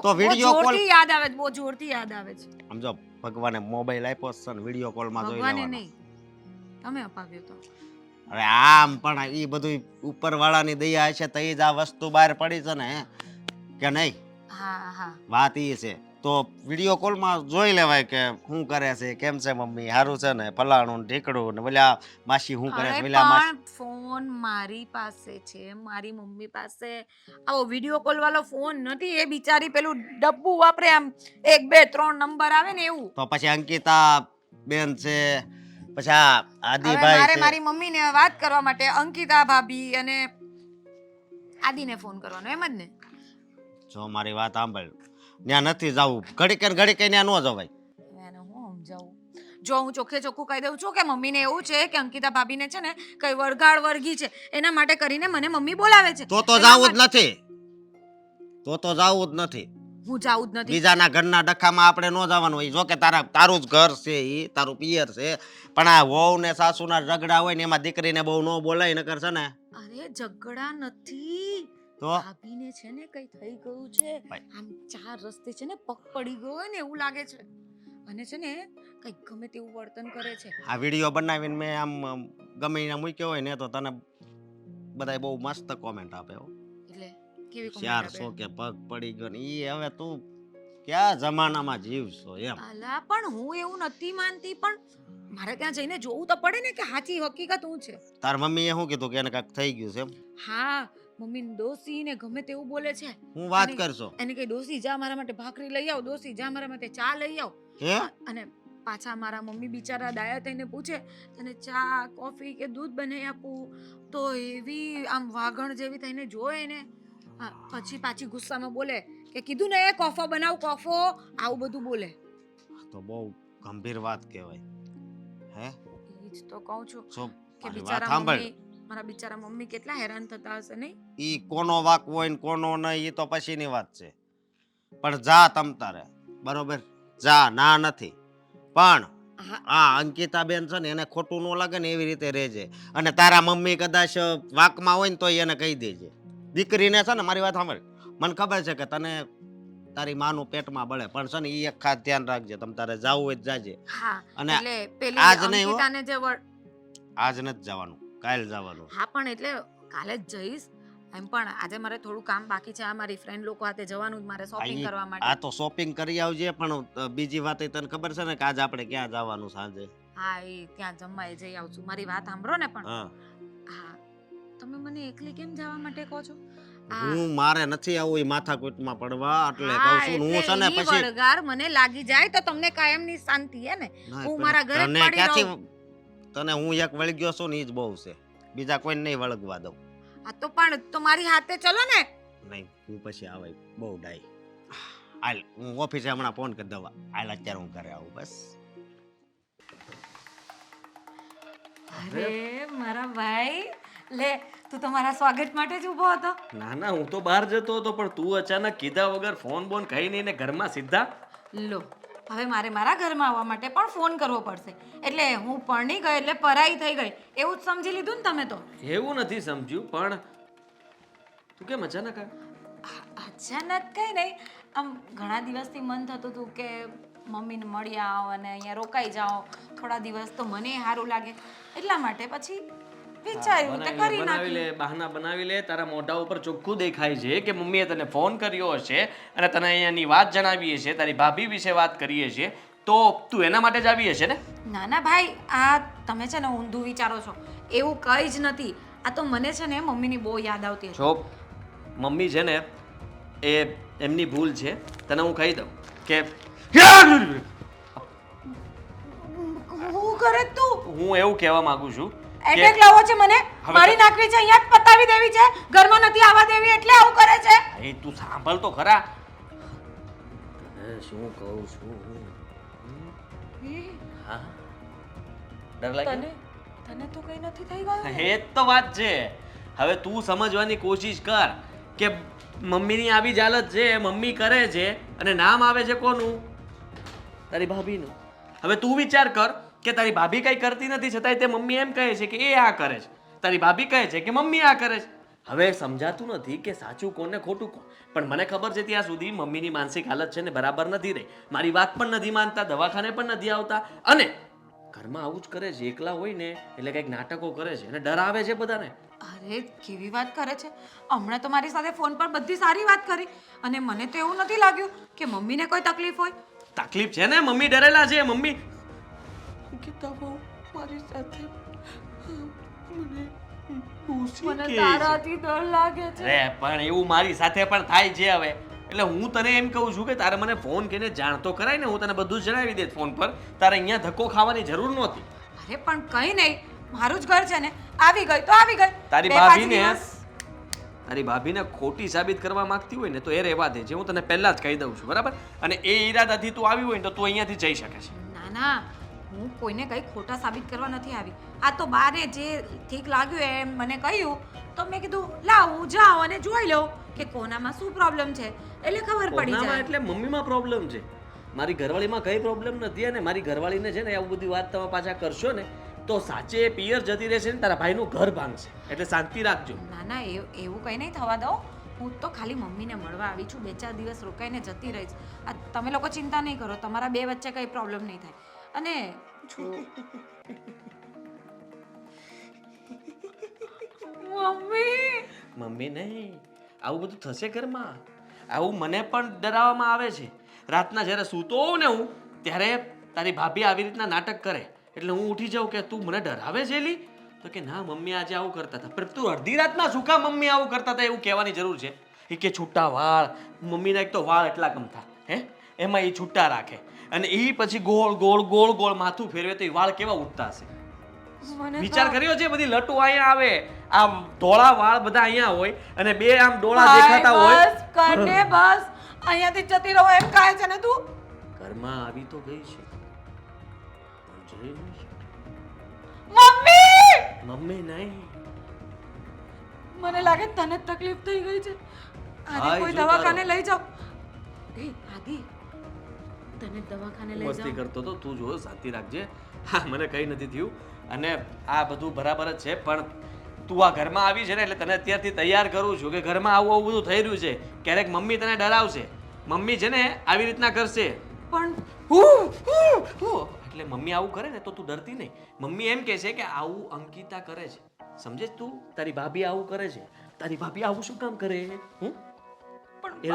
તો video call- જોરથી યાદ આવે છે, બહુ જોરથી યાદ આવે છે. સમજો ભગવાને મોબાઈલ આપ્યો છે ને વિડીયો કોલમાં જોઈ ભગવાને લેવાનો. નહીં, તમે અપાવ્યો તો. અરે આમ પણ ઈ બધું ઉપરવાળાની દયા છે તો ઈ જ આ વસ્તુ બહાર પડી છે ને, હે? કે નહીં? હા હા, વાત ઈ છે તો વિડીયો કોલમાં જોઈ લેવાય કે શું કરે છે, કેમ છે મમ્મી, સારું છે ને, ફલાણું ને ઢીકડું ને પેલા માસી શું કરે છે, અરે પેલા માસી. પણ ફોન મારી પાસે છે, મારી મમ્મી પાસે આવો વિડીયો કોલ વાળો ફોન નથી. એ બિચારી પેલું ડબ્બુ વાપરે, આમ 1 2 3 નંબર આવે ને એવું. તો પછી અંકિતા બેન છે, પછી આ હવે આદિભાઈ મારે છે. મારી મમ્મીને વાત કરવા માટે અંકિતા ભાભી અને આદિને ફોન કરવાનો, એમ જ ને? જો મારી વાત સાંભળ, ત્યાં નથી જવું, ઘડીકે ને ઘડીકે ત્યાં ન જવાય. એને હું સમજાવું? જો હું ચોખ્ખે ચોખ્ખું કહી દઉં છું કે મમ્મીને એવું છે કે અંકિતા ભાભીને છે ને કઈ વળગાડ વર્ગી છે, એના માટે કરીને મને મમ્મી બોલાવે છે. તો એના જવું જ માટે- નથી, તો જવું જ નથી. હું જાઉં જ નથી. બીજાના ઘરના ડખામાં આપણે ન જવાનું હોય. જો કે તારું જ ઘર છે, ઈ તારું પિયર છે, પણ આ વહુ ને સાસુના ઝઘડા હોય ને એમાં દીકરીને બહુ ન બોલાય નકર છે ને. અરે ઝઘડા નથી, તો ભાભીને છે ને કઈ થઈ ગયું છે. ભાઈ. આમ 4 રસ્તે છે ને પગ પડી ગયો હોય ને એવું લાગે છે. અને છે ને કઈ ગમે તેવું વર્તન કરે છે. આ વિડીયો બનાવીને મેં આમ ગમે એને મૂક્યો હોય ને તો તને બધાય બહુ મસ્ત કોમેન્ટ આપે હો. એટલે કેવી comment 400 આપે? કે પગ પડી ગયો ને ઈ હવે તું કયા જમાનામાં જીવશો એમ. અલા પણ હું એવું નથી માનતી, પણ મારે ત્યાં જઈને જોવું તો પડે ને કે સાચી હકીકત શું છે. તાર મમ્મીએ શું કીધું કે એને કાંઈક થઈ ગયું છે એમ? હા, મમ્મી ડોસી ને ગમે તેવું બોલે છે. હું વાત અને કરશો એને કે ડોસી જા મારા માટે ભાખરી લઈ આવ, ડોસી જા મારા માટે ચા લઈ આવ. હે અને પાછા મારા મમ્મી બિચારા ડાયા થઈને પૂછે તને ચા કોફી કે દૂધ બનાવી આપું, તો એવી આમ વાઘણ જેવી થઈને જોવે ને. પછી પાછી ગુસ્સામાં બોલે કે કીધું ને કોફો બનાવ કોફો, આવું બધું બોલે. તો બહુ ગંભીર વાત કહેવાય. હે એ જ તો કહું છું શું કે મારી વાત બિચારા સાંભળ. મમ્મી, મારા બિચારા મમ્મી કેટલા હેરાન થતા હશે નહીં. ઈ કોનો વાક હોય ને કોનો નહીં એ તો પછીની વાત છે. પણ જા તમ તારે બરોબર, જા ના નથી. પણ હા. આ અંકિતા બેન છે ને એને ખોટું ન લાગે ને એવી રીતે રહેજે. અને તારા મમ્મી કદાચ વાકમાં હોય ને તો એને કહી દેજે. દીકરીને છે ને મારી વાત સાંભળ, મને ખબર છે કે તને તારી માનું પેટમાં બળે, પણ છે ને ઈ એક ખાસ ધ્યાન રાખજે. તમ તારે જાવું હોય તો જાજે. હા, અને એટલે પેલી આજ નહીં હો. અંકિતાને જે આજ નથી જવાનું, કાલ જવાનું. હા પણ એટલે કાલે જ જઈશ. એમ પણ આજે મારે થોડું કામ બાકી છે. આ મારી ફ્રેન્ડ લોકો હાથે જવાનું જ મારે શોપિંગ કરવા આ માટે. તો શોપિંગ કરી આવજે. પણ બીજી વાત એ તને ખબર છે ને કે આજે આપણે ક્યાં જવાનું સાંજે? હા, એ ત્યાં જમવા એ જઈ આવશું. મારી વાત સાંભળો ને પણ. હા, હા, તમે મને એકલી કેમ જવા માટે કહો છો? આ હું મારે નથી આવું એ માથાકૂટમાં પડવા, એટલે હા, કહું છું. હું છે ને ઈ પછી વળગાર મને લાગી જાય તો તમને કાયમની શાંતિ હે ને. ના, હું પણ મારા ઘરે જ તને પડી ક્યાંથી રહું. તને હું એક વળગ્યો છું ને ઈ જ બહુ છે. બીજા કોઈને નહીં વળગવા દઉં. આ તો પણ તો મારી હાથે ચલો ને. નહીં, હું પછી આવે બહુ ડાઈ. હાલ હું ઓફિસે હમણાં ફોન કરી દઉં. હાલ અત્યારે હું ઘરે આવું બસ. અરે મારા ભાઈ, લે તું તો મારા સ્વાગત માટે જ ઊભો હતો. ના ના, હું તો બહાર જતો હતો, પણ તું અચાનક કીધા વગર ફોન બોન કઈ નહીં ને ઘરમાં સીધા. લો, હવે મારે મારા ઘરમાં આવવા માટે પણ ફોન કરવો પડશે. એટલે હું પરણી ગઈ એટલે પરાઈ થઈ ગઈ એવું જ સમજી લીધું ને તમે તો. એવું નથી સમજ્યું, પણ તું કેમ અચાનક આ? અચાનક કઈ નહીં, આમ ઘણા દિવસથી મન થતું હતું કે મમ્મીને મળી આવો અને અહીંયા રોકાઈ જાઓ થોડા દિવસ, તો મને સારું લાગે. એટલા માટે પછી વિચાર્યું કે કરી બનાવી લે, નાખી. બહાના બનાવી લે. તારા મોઢા ઉપર ચોખ્ખું દેખાય છે કે મમ્મીએ તને ફોન કર્યો હશે અને તને અહીંયાની વાત જણાવી હશે, તારી ભાભી વિશે વાત કરી હશે, તો તું એના માટે જ આવી હશે ને? ના ના ભાઈ, આ તમે છે ને ઊંધું વિચારો છો. એવું કંઈ જ નથી. આ તો મને છે ને મમ્મીની બહુ યાદ આવતી હતી. છો મમ્મી છે ને એ એમની ભૂલ છે. તને હું કહી દઉં કે હું કરે તું? હું એવું કહેવા માંગુ છું કે એટેક લાવો છે મને, હવે મારી નાખવી છે, અહીંયા જ પતાવી દેવી છે, ઘરમાં નથી આવવા દેવી, એટલે આવું કરે છે. એ તું સાંભળ તો ખરા. તને શું કહું છું? હા, ડર લાગે? તને તને તો કઈ નથી થઈ ગયું ને? એ જ તો વાત છે. હવે તું સમજવાની કોશિશ કર કે મમ્મીની આવી જ હાલત છે, મમ્મી કરે છે અને નામ આવે છે કોનું? તારી ભાભીનું. હવે તું વિચાર કર કે તારી ભાભી કઈ કરતી નથી છતાંય તે મમ્મી એમ કહે છે કે એ આ કરે છે, તારી ભાભી કહે છે કે મમ્મી આ કરે છે. હવે સમજાતું નથી કે સાચું કોણ ને ખોટું કોણ. પણ મને ખબર છે ત્યાં સુધી મમ્મીની માનસિક હાલત છે ને બરાબર નથી રહી. મારી વાત પણ નથી માનતા, દવાખાને પણ નથી આવતા અને ઘરમાં આવું જ કરે છે. એકલા હોય ને એટલે કંઈક નાટકો કરે છે અને ડરાવે છે બધાને. અરે કેવી વાત કરે છે. હમણાં તો મારી સાથે ફોન પર બધી સારી વાત કરી અને મને તો એવું નથી લાગ્યું કે મમ્મીને કોઈ તકલીફ હોય. તકલીફ છે ને, મમ્મી ડરેલા છે. મમ્મી અંકિતા બહુ મારી સાથે મને પૂછી મને કે તારાથી ડર લાગે છે. અરે પણ એવું મારી સાથે પણ થાય છે હવે. એટલે હું તને એમ કહું છું કે તારે મને ફોન કરીને જાણ તો કરાય ને, હું તને બધું જ જણાવી દેત ફોન પર. તારે અહીંયા ધક્કો ખાવાની જરૂર નહોતી. અરે પણ કઈ નહીં, મારું જ ઘર છે ને, આવી ગઈ તો આવી ગઈ. તારી બે પાંચ ભાભીને દિવસ. તારી ભાભીને ખોટી સાબિત કરવા માંગતી હોય ને તો એ રહેવા દે છે. હું તને પહેલા જ કહી દઉં છું, બરાબર? અને એ ઈરાદાથી તું આવી હોય ને તો તું અહીંયાથી જઈ શકે છે. ના ના, હું કોઈને કઈ ખોટા સાબિત કરવા નથી આવી. આ તો બારે જે ઠીક લાગ્યું એમ મને કહ્યું તો મેં કીધું લાવ હું જાઉં અને જોઈ લઉં કે કોનામાં શું પ્રોબ્લેમ છે, એટલે ખબર પડી કોનામાં જાય. એટલે મમ્મીમાં પ્રોબ્લેમ છે. મારી ઘરવાળીમાં કઈ પ્રોબ્લેમ નથી. અને મારી ઘરવાળીને છે ને આવું બધી વાત તમે પાછા કરશો ને તો સાચે પિયર જતી રહેશે ને તારા ભાઈનું ઘર ભાંગશે. એટલે શાંતિ રાખજો. ના ના, એવું કંઈ નહીં થવા દઉં. હું તો ખાલી મમ્મીને મળવા આવી છું, 2-4 દિવસ રોકાઈને જતી રહીશ. આ તમે લોકો ચિંતા નહીં કરો, તમારા બે વચ્ચે કંઈ પ્રોબ્લેમ નહીં થાય. અને મમ્મી મમ્મી નહીં, આવું બધું થશે ઘરમાં. આવું મને પણ ડરાવવામાં આવે છે. રાતના જ્યારે સૂતો હોઉં ને હું, ત્યારે તારી ભાભી આવી રીતના નાટક કરે એટલે હું ઉઠી જાઉં કે તું મને ડરાવે છે એલી? તો કે ના મમ્મી આજે આવું કરતા હતા. પણ તું અડધી રાતના શું કામ મમ્મી આવું કરતા હતા એવું કહેવાની જરૂર છે? એ કે છૂટા વાળ, મમ્મીના એક તો વાળ એટલા ગમતા હે, એમાં એ છૂટા રાખે અને એ પછી ગોળ ગોળ ગોળ ગોળ માથું ફેરવે તો એ વાળ કેવા ઉઠતા હશે? વિચાર કર્યો છે? બધી લટુ અહીંયા આવે, આમ ધોળા વાળ બધા અહીંયા હોય અને બે આમ ડોળા દેખાતા હોય. બસ કાને બસ અહીંયાથી જતી રહો એમ કહે છે ને તું. ઘરમાં આવી તો ગઈ છે પણ જઈ નહીં શકે. મમ્મી મમ્મી નહીં. મને લાગે તને જ તકલીફ થઈ ગઈ છે. હા, આદિ એ કોઈ જો દવાખાને તારો. લઈ જાઓ. એ આદિ તને દવાખાને લઈ મસ્તી જાઓ. કરતો તો, તું જો શાંતિ રાખજે. હા, મને કંઈ નથી થયું અને આ બધું બરાબર જ છે. પણ તું આ ઘરમાં આવી છે ને એટલે તને અત્યારથી તૈયાર કરું છું કે ઘરમાં આવું આવું બધું થઈ રહ્યું છે. ક્યારેક મમ્મી તને ડરાવશે, મમ્મી છે ને આવી રીતના કરશે. પણ એટલે મમ્મી આવું કરે ને તો તું ડરતી નહીં. મમ્મી એમ કહે છે કે આવું અંકિતા કરે છે, સમજે છે તું? તારી ભાભી આવું કરે છે. તારી ભાભી આવું શું કામ કરે? હમ? એ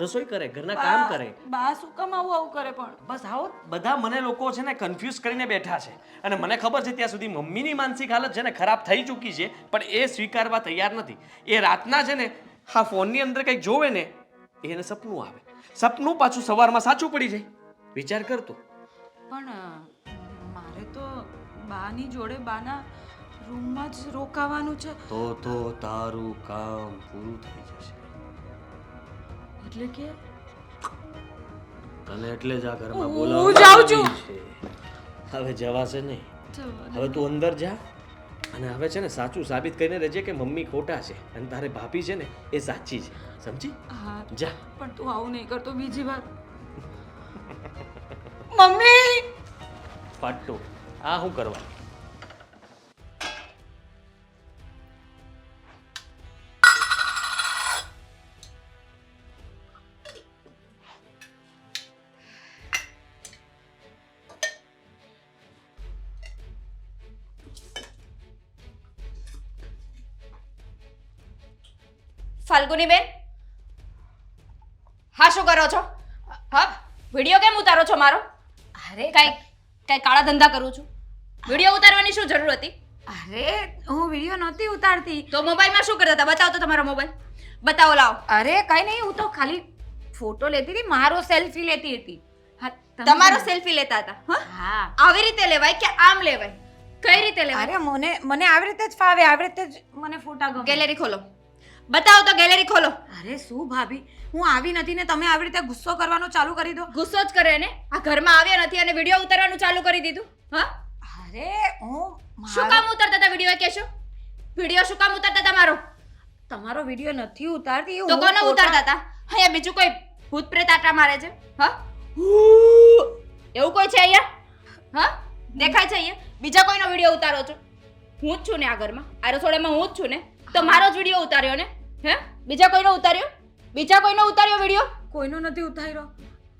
રસોઈ કરે, ઘરના કામ કરે. બા શું કામ આવું કરે? પણ બસ આવો બધા મને લોકો છે ને કન્ફ્યુઝ કરીને બેઠા છે અને મને ખબર છે ત્યાં સુધી મમ્મીની માનસિક હાલત છે ને ખરાબ થઈ ચૂકી છે પણ એ સ્વીકારવા તૈયાર નથી. એ રાતના છે ને હા ફોનની અંદર કંઈક જોવે ને એને સપનું આવે, સપનું પાછું સવારમાં સાચું પડી જાય. વિચાર કર તું. પણ મારે તો બાની જોડે બાના રૂમમાં જ રોકાવાનું છે. તો તારું કામ પૂરું થઈ જશે. એટલે કે તને એટલે જ આ ઘરમાં હું બોલાવવામાં જાઉં છું. આવી છે. હવે જવાશે નહીં. હવે તું અંદર જા અને હવે છે ને સાચું સાબિત કરીને રહેજે કે મમ્મી ખોટા છે અને તારે ભાભી છે ને એ સાચી છે, સમજી? હા જા. પણ તું આવું નહીં કરતો બીજી વાર. મમ્મી પાટું આ શું કરવા? ફાલ્ગુની બેન, હા શું કરો છો? હા, વિડીયો કેમ ઉતારો છો મારો? અરે કઈ કાળા ધંધા કરું છું? વિડીયો ઉતારવાની શું જરૂર હતી? અરે હું વિડીયો નહોતી ઉતારતી. તો મોબાઈલમાં શું કરતા હતા? બતાવો તો તમારો મોબાઈલ બતાવો, લાવો. અરે કઈ નહીં, હું તો ખાલી ફોટો લેતી હતી, મારો સેલ્ફી લેતી હતી. હા તમારો સેલ્ફી લેતા હતા? હા, હા. આવી રીતે લેવાય કે આમ લેવાય? કઈ રીતે લેવાય? અરે મને આવી રીતે જ ફાવે, આવી રીતે જ મને ફોટા ગમે. ગેલેરી ખોલો, બતાવો તો ગેલેરી ખોલો. અરે શું ભાભી, હું આવી નથી ને તમે આવી રીતે ગુસ્સો કરવાનો ચાલુ કરી દો. ગુસ્સો જ કરે ને? આ ઘરમાં આવ્યા નથી અને વિડીયો ઉતારવાનું ચાલુ કરી દીધું. હા, અરે હું શું કામ ઉતારતા હતા વિડીયો? કહેશો વિડીયો શું કામ ઉતારતા હતા મારો? તમારો વિડીયો નથી ઉતારતી. તો હું કોનો ફોટા- ઉતારતા હતા? અહીંયા બીજું કોઈ ભૂત પ્રેત આટા મારે છે? હા, એવું કોઈ છે અહીંયા? હા, દેખાય છે અહીંયા? બીજા કોઈનો વિડીયો ઉતારો છો? હું જ છું ને આ ઘરમાં, આ રસોડામાં હું જ છું ને, તો મારો જ વિડીયો ઉતાર્યો ને? હે, બીજા કોઈનો ઉતાર્યો? બીજા કોઈનો ઉતાર્યો વિડીયો? કોઈનો નથી ઉતાર્યો.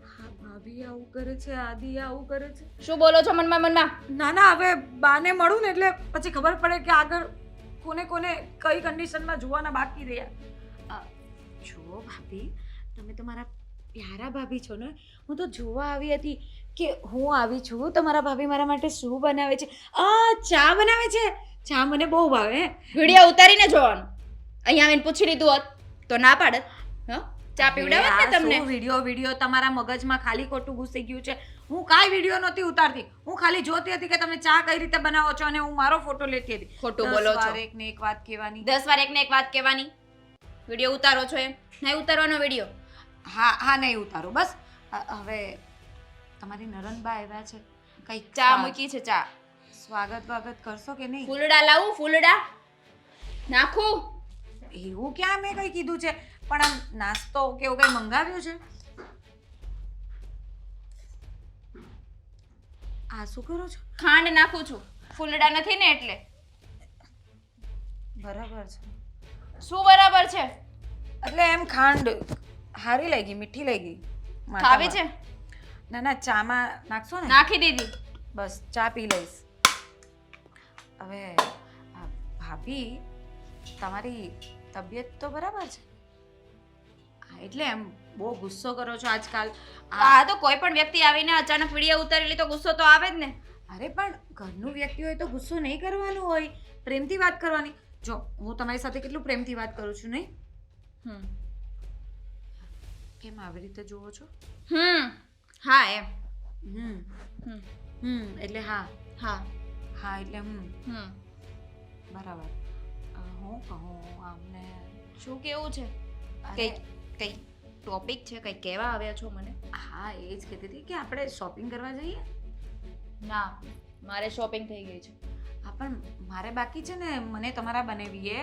હા ભાભી આવું કરે છે, આદિ આવું કરે છે. શું બોલો છો મનમાં મનમાં? ના ના, હવે બાને મળું ને એટલે પછી ખબર પડે કે આગળ કોને કોને કઈ કન્ડિશનમાં જોવાના બાકી રહ્યા. જુઓ ભાભી, તમે તો મારા પ્યારા ભાભી છો ને. હું તો જોવા આવી હતી કે હું આવી છું તો મારા ભાભી મારા માટે શું બનાવે છે. ચા બનાવે છે. ચા મને બહુ ભાવે. વિડીયો ઉતારીને જોવાનું. અહીંયા આવીને પૂછી લીધું હોત તો ના પાડત. હા, ચા પીવડાવત ને તમને. વિડીયો તમારા મગજમાં ખાલી ખોટું ઘૂસી ગયું છે. હું કાંઈ વિડીયો નહોતી ઉતારતી. હું ખાલી જોતી હતી કે તમે ચા કઈ રીતે બનાવો છો અને હું મારો ફોટો લેતી હતી. ખોટું 10 બોલો છો. વાર એકને એક વાત કહેવાની. 10 વાર એકને એક વાત કહેવાની. વિડીયો ઉતારો છો એમ નહીં ઉતારવાનો વિડીયો. હા નહીં ઉતારો બસ. હવે તમારી નરનબા આવ્યા છે, કઈ ચા મૂકી છે. ચા સ્વાગત કરશો કે નહીં? ફૂલડા લાવું? ફૂલડા નાખું? એવું ક્યાં મેં કઈ કીધું છે? પણ આમ નાસ્તો કે એવું કઈ મંગાવ્યું છે? આ શું કરો છો? ખાંડ નાખું છું. ફૂલડા નથી ને એટલે. બરાબર છે. શું બરાબર છે? એટલે એમ ખાંડ હારી લઈ ગઈ, મીઠી લઈ ગઈ. ખાવી છે? ના ચામાં નાખશો ને? નાખી દીધી. બસ ચા પી લઈશ. હવે ભાભી તમારી તબિયત તો બરાબર છે? હા, એટલે એમ બહુ ગુસ્સો કરો છો આજકાલ. આ તો કોઈ પણ વ્યક્તિ આવીને અચાનક વિડીયો ઉતારેલી તો ગુસ્સો તો આવે જ ને. અરે પણ ઘરનું વ્યક્તિ હોય તો ગુસ્સો નહીં કરવાનો હોય, પ્રેમથી વાત કરવાની. જો હું તમારી સાથે કેટલું પ્રેમથી વાત કરું છું, નહીં? હમ કેમ આવી રીતે જુઓ છો? હા એમ. હમ હમ એટલે હા, હા હા એટલે હમ બરાબર. હું કહું આમને? શું કેવું છે? અરે, કઈ કઈ ટોપિક છે? કઈ કહેવા આવ્યા છો મને? હા એ જ કહેતી હતી કે આપણે શોપિંગ કરવા જઈએ. ના, મારે શોપિંગ થઈ ગઈ છે. હા પણ મારે બાકી છે ને. મને તમારા બનેવીએ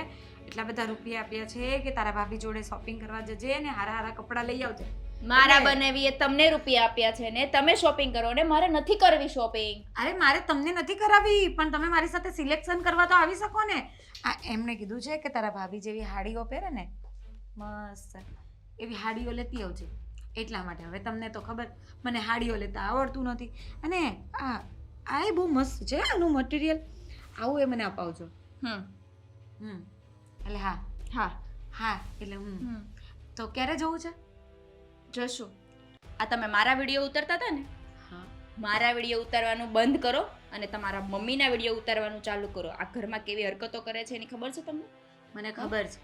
એટલા બધા રૂપિયા આપ્યા છે કે તારા ભાભી જોડે શોપિંગ કરવા જજે ને હારા હારા કપડાં લઈ આવજે. મારા એટલે- બનેવીએ તમને રૂપિયા આપ્યા છે ને તમે શોપિંગ કરો ને મારે નથી કરવી શોપિંગ. અરે મારે તમને નથી કરાવી, પણ તમે મારી સાથે સિલેક્શન કરવા તો આવી શકો ને. આ એમણે કીધું છે કે તારા ભાભી જેવી હાડીઓ પહેરે ને મસ્ત એવી હાડીઓ લેતી આવજે. એટલા માટે હવે તમને તો ખબર મને હાડીઓ લેતા આવડતું નથી. અને આ એ બહુ મસ્ત છે આનું મટીરિયલ. આવું એ મને અપાવજો. એટલે હા હા હા એટલે તો ક્યારે જવું છે? જશું. આ તમે મારા વિડીયો ઉતારતા હતા ને, હા મારા વિડીયો ઉતારવાનું બંધ કરો અને તમારા મમ્મીના વિડીયો ઉતારવાનું ચાલુ કરો. આ ઘરમાં કેવી હરકતો કરે છે એની ખબર છે તમને? મને ખબર છે.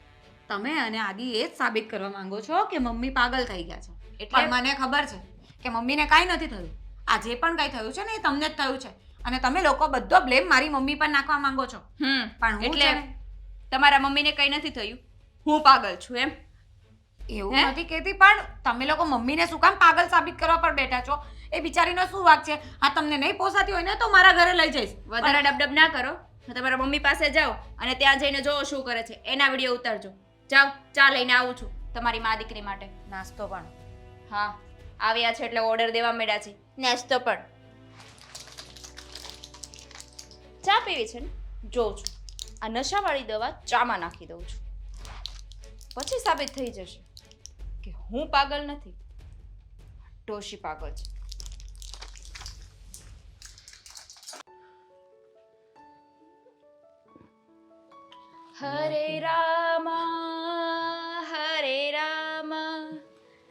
તમે અને આદિ એ જ સાબિત કરવા માંગો છો કે મમ્મી પાગલ થઈ ગયા છે. એટલે- એટલે મને ખબર છે કે મમ્મીને કાંઈ નથી થયું. આ જે પણ કાંઈ થયું છે ને એ તમને જ થયું છે. અને તમે લોકો બધો બ્લેમ મારી મમ્મી પર નાખવા માંગો છો. પણ હું એટલે છે ને, તમારા મમ્મીને કઈ નથી થયું, હું પાગલ છું એમ? એવું હે? નથી કહેતી, પણ તમે લોકો મમ્મીને શું કામ પાગલ સાબિત કરવા પર બેઠા છો? એ બિચારીનો શું વાંક છે? આ તમને નહીં પોસાતી હોય ને તો મારા ઘરે લઈ જઈશ. વધારે ડબડબ ના કરો. તમારા મમ્મી પાસે જાઓ અને ત્યાં જઈને જોવો શું કરે છે. એના વિડીયો ઉતારજો. જાઓ, ચા લઈને આવું છું તમારી મા દીકરી માટે. નાસ્તો પણ. હા, આવ્યા છે એટલે ઓર્ડર દેવા માંડ્યા છે. નાસ્તો પણ. ચા પીવી છે ને? જોઉં છું. આ નશાવાળી દવા ચામાં નાખી દઉં છું. પછી સાબિત થઈ જશે કે હું પાગલ નથી, ડોશી પાગલ છે. હરે રામ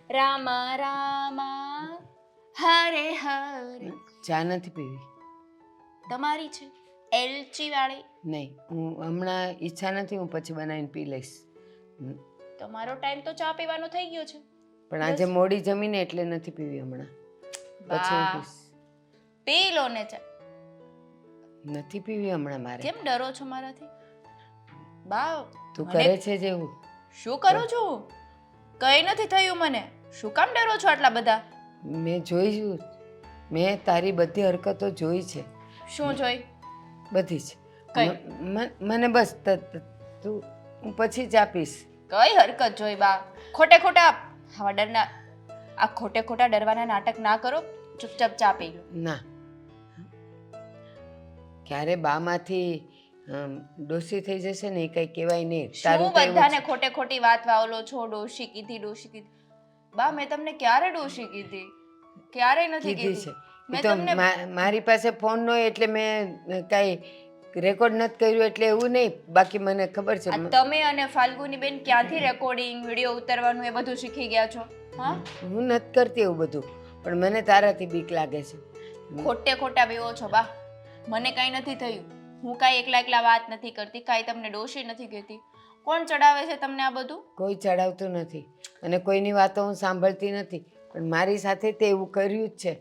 રામ રામ હરે હરે. ચા નથી પીવી? તમારી છે એલચી વાળી. નહીં, હું હમણાં ઈચ્છા નથી, હું પછી બનાવીને પી લઈશ. તમારો ટાઈમ તો ચા પીવાનો થઈ ગયો છે. પણ આજે મોડી જમીને એટલે નથી પીવી હમણાં. પછી હું બા, પીશ. પી લો ને ચા. નથી પીવી હમણાં મારે. કેમ ડરો છો મારાથી? બા, તું મને- કરે છે જેવું. શું કરું છું? કઈ નથી થયું મને. શું કામ ડરો છો આટલા બધા? મેં જોયું, મેં તારી બધી હરકતો જોઈ છે, શું જોઈ? બધી જ. કઈ? મને બસ તું, હું પછી જ આપીશ. કઈ હરકત જોઈ બા? ખોટે ખોટા આવા ડરના આ ખોટે ખોટા ડરવાના નાટક ના કરો. ચૂપચાપ ચા પી લો. ના, ક્યારે બામાંથી ડોસી થઈ જશે ને એ કઈ કહેવાય નહીં. શું તો એવું બધાને જ. ખોટે ખોટી વાત વાવલો છો? ડોશી કીધી, ડોશી કીધી. બા, મેં તમને ક્યારે ડોશી કીધી? ક્યારેય નથી કીધી છે. કીધી. એ મેં તો તમને મારી પાસે ફોન ન હોય એટલે મેં કાંઈ રેકોર્ડ નથી કર્યું એટલે એવું નહીં. બાકી મને ખબર છે. આ તમે અને ફાલ્ગુની બેન ક્યાંથી રેકોર્ડિંગ વિડીયો ઉતારવાનું એ બધું શીખી ગયા છો? હા, હું નથી કરતી એવું બધું, પણ મને તારાથી બીક લાગે છે. ખોટે ખોટા બેવો છો બા. મને કાંઈ નથી થયું. હું કાંઈ એકલા એકલા વાત નથી કરતી, કાંઈ તમને ડોશી નથી કહેતી. કોણ ચડાવે છે તમને આ બધું? કોઈ ચડાવતું નથી અને કોઈની વાતો હું સાંભળતી નથી, પણ મારી સાથે તે એવું કર્યું જ છે.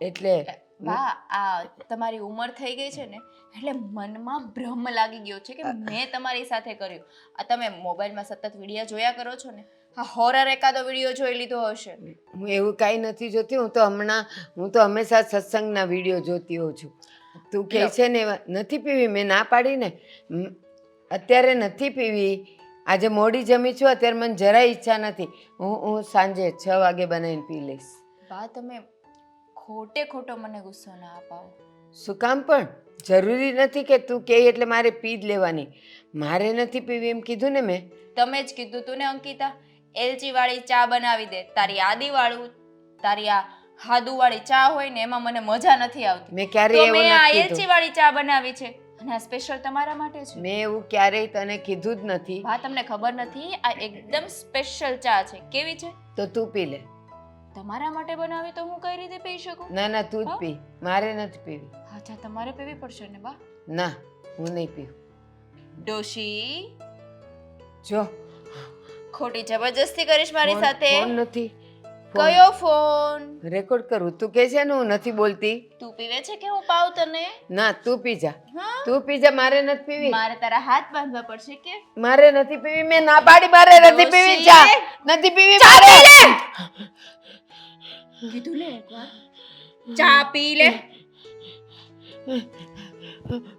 એટલે બા, આ તમારી ઉંમર થઈ ગઈ છે ને એટલે મનમાં ભ્રમ લાગી ગયો છે કે મેં તમારી સાથે કર્યું. આ તમે મોબાઈલમાં સતત વિડીયો જોયા કરો છો ને, આ હોરર એકાદો વિડીયો જોઈ લીધો હશે. હું એવું કાંઈ નથી જોતી. હું તો હંમેશા સત્સંગના વિડીયો જોતી હોઉં છું. તું કહે છે ને એવા નથી પીવી, મેં ના પાડી ને. અત્યારે નથી પીવી. આજે મોડી જમી છું, અત્યારે મને જરાય ઈચ્છા નથી. હું સાંજે 6 વાગે બનાવીને પી લઈશ. બા, તમે ખોટે ખોટો મને ગુસ્સો ના અપાવો. શું કામ? પણ જરૂરી નથી કે તું કહે એટલે મારે પી જ લેવાની. મારે નથી પીવી એમ કીધું ને મેં. તમે જ કીધું તું ને અંકિતા, એલચી વાળી ચા બનાવી દે. તારી આદી વાળું, તારી આ હાદુ વાળી ચા હોય ને એમાં મને મજા નથી આવતી. મેં ક્યારેય તો એવું મેં આ નથી એલચી કીધું. વાળી ચા બનાવી છે. અને આ સ્પેશિયલ તમારા માટે છે. મેં એવું ક્યારેય તને કીધું જ નથી. હા, તમને ખબર નથી, આ એકદમ સ્પેશિયલ ચા છે. કેવી છે? તો તું પી લે. તમારા માટે બનાવી તો હું કઈ રીતે પી શકું? ના ના, તું જ હા? પી, મારે નથી પીવી. અચ્છા, તમારે પીવી પડશે ને બા. ના, હું નહીં પીવું. ડોશી, જો ખોટી જબરજસ્તી કરીશ મારી ફોન- સાથે? ફોન નથી. કયો ફોન? રેકોર્ડ કરું. તું કહે છે ને હું નથી બોલતી. તું પીવે છે કે હું પાઉં તને? ના, તું પી જા. હા? તું પી જા, મારે નથી પીવી. મારે તારા હાથ બાંધવા પડશે કે? મારે નથી પીવી. મેં ના પાડી, મારે નથી પીવી ડોશી! ચા. નથી પીવી મારે. કીધું ને એકવાર. ચા પી લે.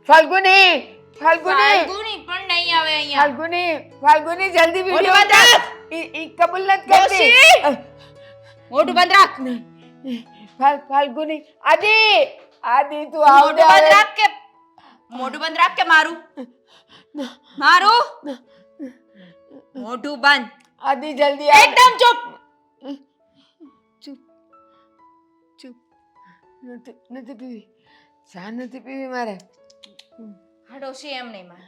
ફાલ્ગુની, ફાલ્ગુની, ફાલ્ગુની પણ નહીં આવે અહીંયા. ફાલ્ગુની, ફાલ્ગુની, જલ્દી મોઢું વિડિયો બંધ રાખ. ઈ કબૂલ નથી કરતી. ડોશી! મોઢું બંધ રાખ. ફાલ્ગુની, આદિ, આદિ તું આવ મોઢું બંધ રાખ કે મોઢું બંધ રાખ કે મારું મોઢું બંધ. આદિ જલ્દી આવ. એકદમ ચૂપ. ચૂપ ચૂપ. નથી પીવી ચા, નથી પીવી મારે. હા ડોશી, એમ નહીં માને.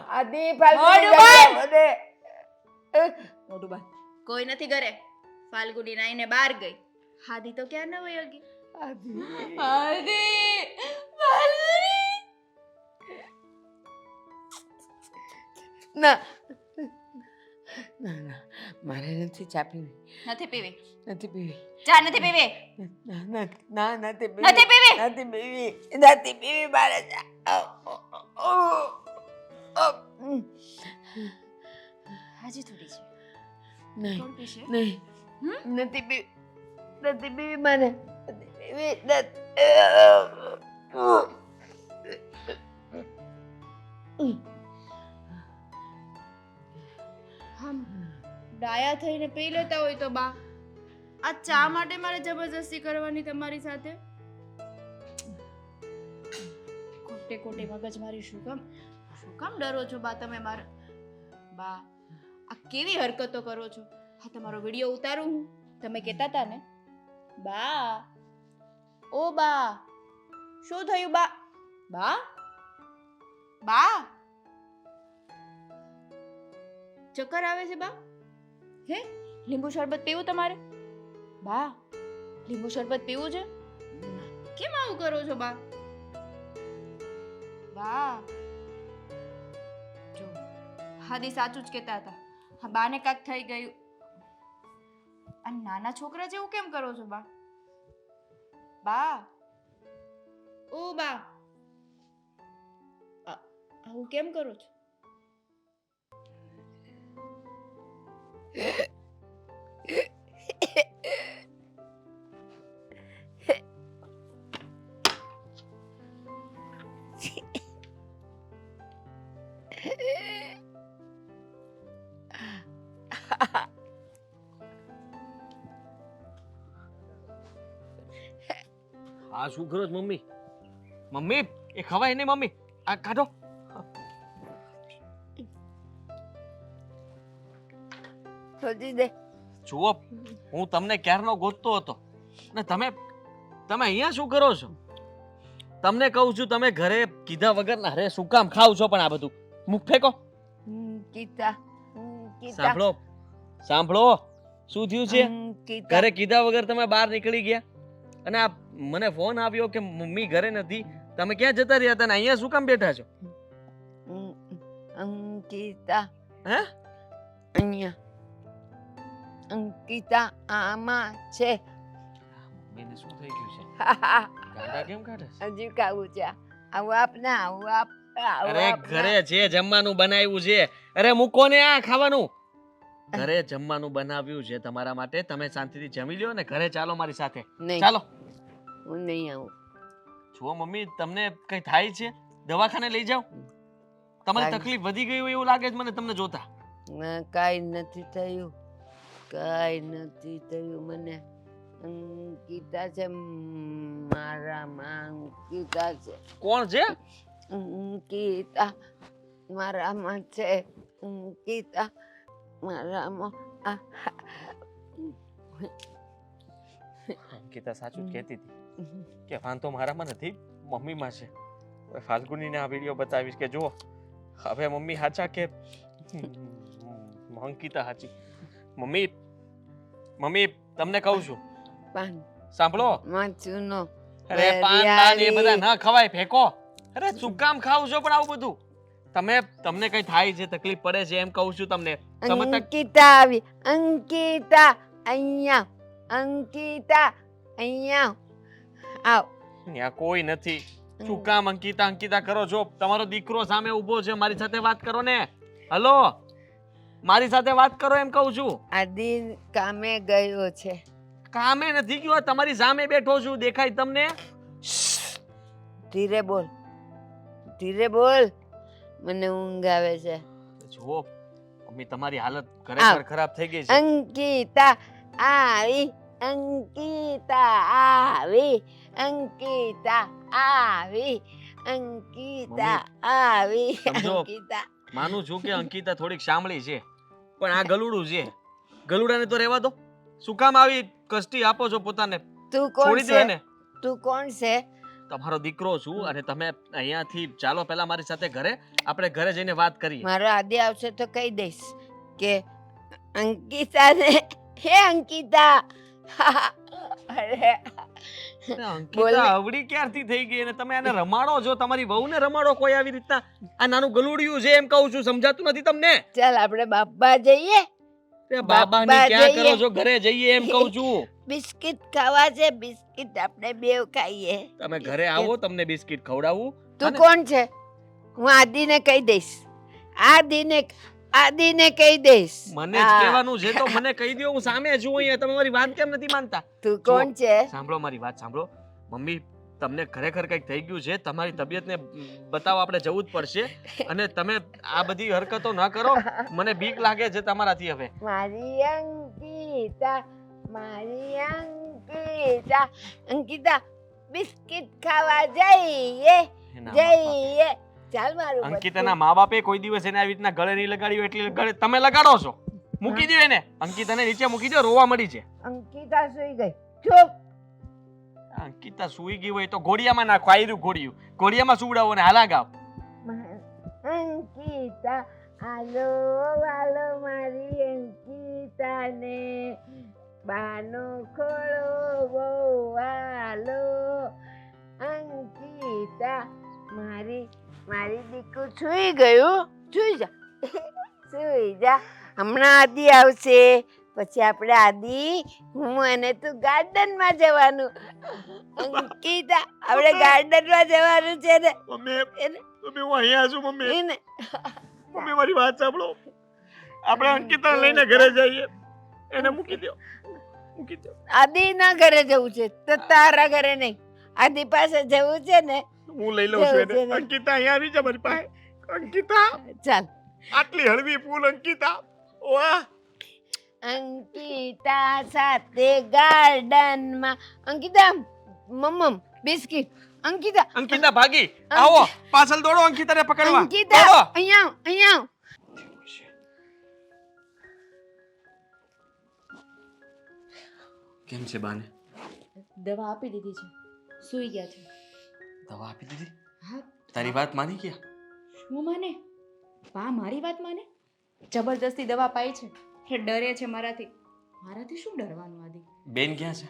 આદિ, ફાલ્ગુની મોઢું જલ્દી આવ. અરે, મોઢું બંધ. કોઈ નથી ઘરે. ફાલ્ગુની નાઈને બહાર ગઈ. હાદી તો ક્યાં ન વહી ગઈ. આદિ. હાદી, ફાલ્ગુની. ના ના ના, મારે નથી ચા પીવી. નથી પીવી. નથી પીવી. ચા નથી પીવી. ના ના ના, નથી પીવી. નથી પીવી. નથી પીવી. નથી પીવી મારે ચા. હાજી થોડી છે. નહીં કોણ પીશે? નહીં, નથી પીવી. નથી પીવી મારે. નથી પીવી. ડાયા થઈને પી લેતા હોય તો બા, આ ચા માટે મારે જબરજસ્તી કરવાની તમારી સાથે? ખોટે ખોટી મગજમારી શું કામ ડરો છો બા તમે મારા? બા, આ કેવી હરકતો કરો છો? હા, તમારો વિડીયો ઉતારું હું, તમે કહેતા હતા ને? બા, ઓ બા, શું થયું બા? બા, બા, ચક્કર આવે છે બા? હે, લીંબુ શરબત પીવું તમારે? બા, લીંબુ શરબત પીવું છે? કેમ આવું કરો છો બા? બા, જો હાદી સાચું જ કહેતા હતા. હા, બાને કાંઈક થઈ ગયું. આ નાના છોકરા જેવું કેમ કરો છો બા? બા, ઓ બા, આવું કેમ કરો છો? આ શું કરો છો મમ્મી? મમ્મી, એ ખવાય નહીં મમ્મી. આ કાઢો. સોજી દે. જુઓ, હું તમને ક્યારનો ગોતતો હતો ને તમે અહીંયા શું કરો છો? તમને કહું છું, તમે ઘરે કીધા વગર ના રે શું કામ ખાવ છો? પણ આ બધું મુખ ફેંકો. કીતા, સાંભળો સાંભળો, શું થયું છે? ઘરે કીધા વગર તમે બહાર નીકળી ગયા અને આ મને ફોન આવ્યો કે મમ્મી ઘરે નથી. તમે ક્યાં જતા રહ્યા હતા ને અહીંયા શું કામ બેઠા છો? અંકિતા, હે? અહીંયા અંકિતા આમાં છે. મમ્મીને શું થઈ ગયું છે? ગાંડા કેમ કાઢે છે? હજી ખાવું છે. આવું આપ ને આવું આપ. આવું અરે આપ ને. ઘરે છે, જમવાનું બનાવ્યું છે. અરે મૂકો ને આ ખાવાનું. ઘરે જમવાનું બનાવ્યું છે તમારા માટે. તમે શાંતિથી જમી લ્યો ને ઘરે ચાલો મારી સાથે. નહીં, ચાલો. હું નહીં આવું. જુઓ મમ્મી, તમને કઈ થાય છે? દવાખાને લઈ જાઓ. તમારી કાંઈ- તકલીફ વધી ગઈ હોય એવું લાગે છે મને તમને જોતા. ના, કાંઈ નથી થયું. કાંઈ નથી થયું મને. અંકિતા છે મારામાં. અંકિતા છે. કોણ છે? અંકિતા મારામાં છે. અંકિતા મારામાં. અંકિતા સાચું જ કહેતી હતી કે વાંધો મારામાં નથી, મમ્મીમાં છે. હવે ફાલ્ગુનીને આ વિડીયો બતાવીશ કે જુઓ હવે મમ્મી સાચા કે અંકિતા સાચી. મમ્મી મમ્મી તમને કહું છું પાન સાંભળો. મરચુંનો અરે પાન નાન એ બધા ના ખવાય, ફેંકો. અરે શું કામ ખાવ છો પણ આવું બધું? તમને કઈ થાય છે, તકલીફ પડે છે એમ કહું છું તમને. અંકિતા આવી. અંકિતા અહીંયા. અંકિતા અહીંયા આવ. ત્યાં કોઈ નથી. શું કામ અંકિતા અંકિતા કરો છો? તમારો દીકરો સામે ઊભો છે, મારી સાથે વાત કરો ને. હલો, મારી સાથે વાત કરો એમ કહું છું. આદિ કામે ગયો છે. કામે નથી ગયો, તમારી સામે બેઠો છું, દેખાય તમને? ધીરે બોલ, ધીરે બોલ, મને ઊંઘ આવે છે. જુઓ મમ્મી, તમારી હાલત ખરેખર ખરાબ થઈ ગઈ છે. અંકિતા આવી. અંકિતા આવી. અંકિતા આવી. અંકિતા આવી. સમજો. અંકિતા માનું છું કે અંકિતા થોડીક શામળી છે, પણ આ ગલુડું છે. ગલુડાને તો રહેવા દો. શું કામ આવી કષ્ટી આપો છો પોતાને? તું કોણ છોડી દો છે? એને. તું કોણ છે? તમારો દીકરો છું અને તમે અહીંયાથી ચાલો પહેલા મારી સાથે ઘરે, આપણે ઘરે જઈને વાત કરીએ. મારો આદિ આવશે તો કહી દઈશ કે અંકિતાને હે અંકિતા. અરે અંકિતા અવળી ક્યારથી થઈ ગઈ અને તમે આને રમાડો છો? તમારી વહુને રમાડો કોઈ આવી રીતના? આ નાનું ગલુડિયું છે એમ કહું છું, સમજાતું નથી તમને? ચાલ આપણે બાપા જઈએ. બાબાની બાબા ક્યાં કરો જઈએ. છો? ઘરે જઈએ એમ કહું છું. બિસ્કિટ ખાવા છે. બિસ્કિટ આપણે બેવ ખાઈએ. તમે ઘરે આવો, તમને બિસ્કિટ ખવડાવું. તું કોણ છે? હું આદિને કહી દઈશ. આદિને કહી દઈશ. મને જ કહેવાનું છે તો મને કહી દો, હું સામે છું અહીંયા. તમે મારી વાત કેમ નથી માનતા? તું કોણ છે? સાંભળો મારી વાત સાંભળો. મમ્મી, તમને ખરેખર કંઈક થઈ ગયું છે, તમારી તબિયતને બતાવવા આપણે જવું જ પડશે. અને તમે આ બધી હરકતો ન કરો, મને બીક લાગે છે તમારાથી હવે. મારી અંકિતા, મારી અંકિતા. અંકિતા બિસ્કિટ ખાવા જઈએ. જઈએ. ચાલ મારું અંકિતાના મા બાપે કોઈ દિવસ એને આવી રીતના ગળે નહીં લગાડ્યું, એટલે ગળે તમે લગાડો છો. મૂકી દો એને. અંકિતાને નીચે મૂકી દો, રોવા મળી છે. અંકિતા સુઈ ગઈ. ચૂપ. અંકિતા સૂઈ ગઈ હોય તો ઘોડિયામાં નાખો. આયરું ઘોડિયું, ઘોડિયામાં સુવડાવો ને હાલા ગાવ. અંકિતા આલો વાલો મારી અંકિતાને બાનો ખોળો બહુ આલો. અંકિતા મારી દીકુ સુઈ ગયું. સુઈ જા. સુઈ જા. હમણાં આદિ આવશે, પછી આપણે આદિ હું અને તું ગાર્ડનમાં જવાનું. અંકિતા આપણે ગાર્ડનમાં જવાનું છે ને. મમ્મી હું અહીંયા છું. મમ્મી એને મમ્મી મારી વાત સાંભળો. આપણે અંકિતાને લઈને ઘરે જઈએ. એને મૂકી દો, મૂકી દો. આદિ ના ઘરે જવું છે તો તારા ઘરે નહીં. આદિ પાસે જવું છે ને. હું લઈ લઉં છું એને. અંકિતા અહીંયા આવી જા મારી પાસે. અંકિતા, ચાલ. આટલી હળવી ફૂલ અંકિતા. વાહ. અંકિતા સાથે ગાર્ડનમાં. અંકિતા મમ્મ બિસ્કિટ. અંકિતા અંકિતા ભાગી. આવો, પાછળ દોડો અંકિતાને પકડવા. અંકિતા દોડો. અહીંયા અહીંયા. કેમ છે બાને? દવા આપી દીધી છે, સૂઈ ગયા છે. દવા આપી દીધી? હા. તારી વાત માની ગયા? શું માને? બા મારી વાત માને? જબરદસ્તી દવા પાઈ છે એ ડરે છે મારાથી. મારાથી શું ડરવાનું આદિ? બેન ક્યાં છે?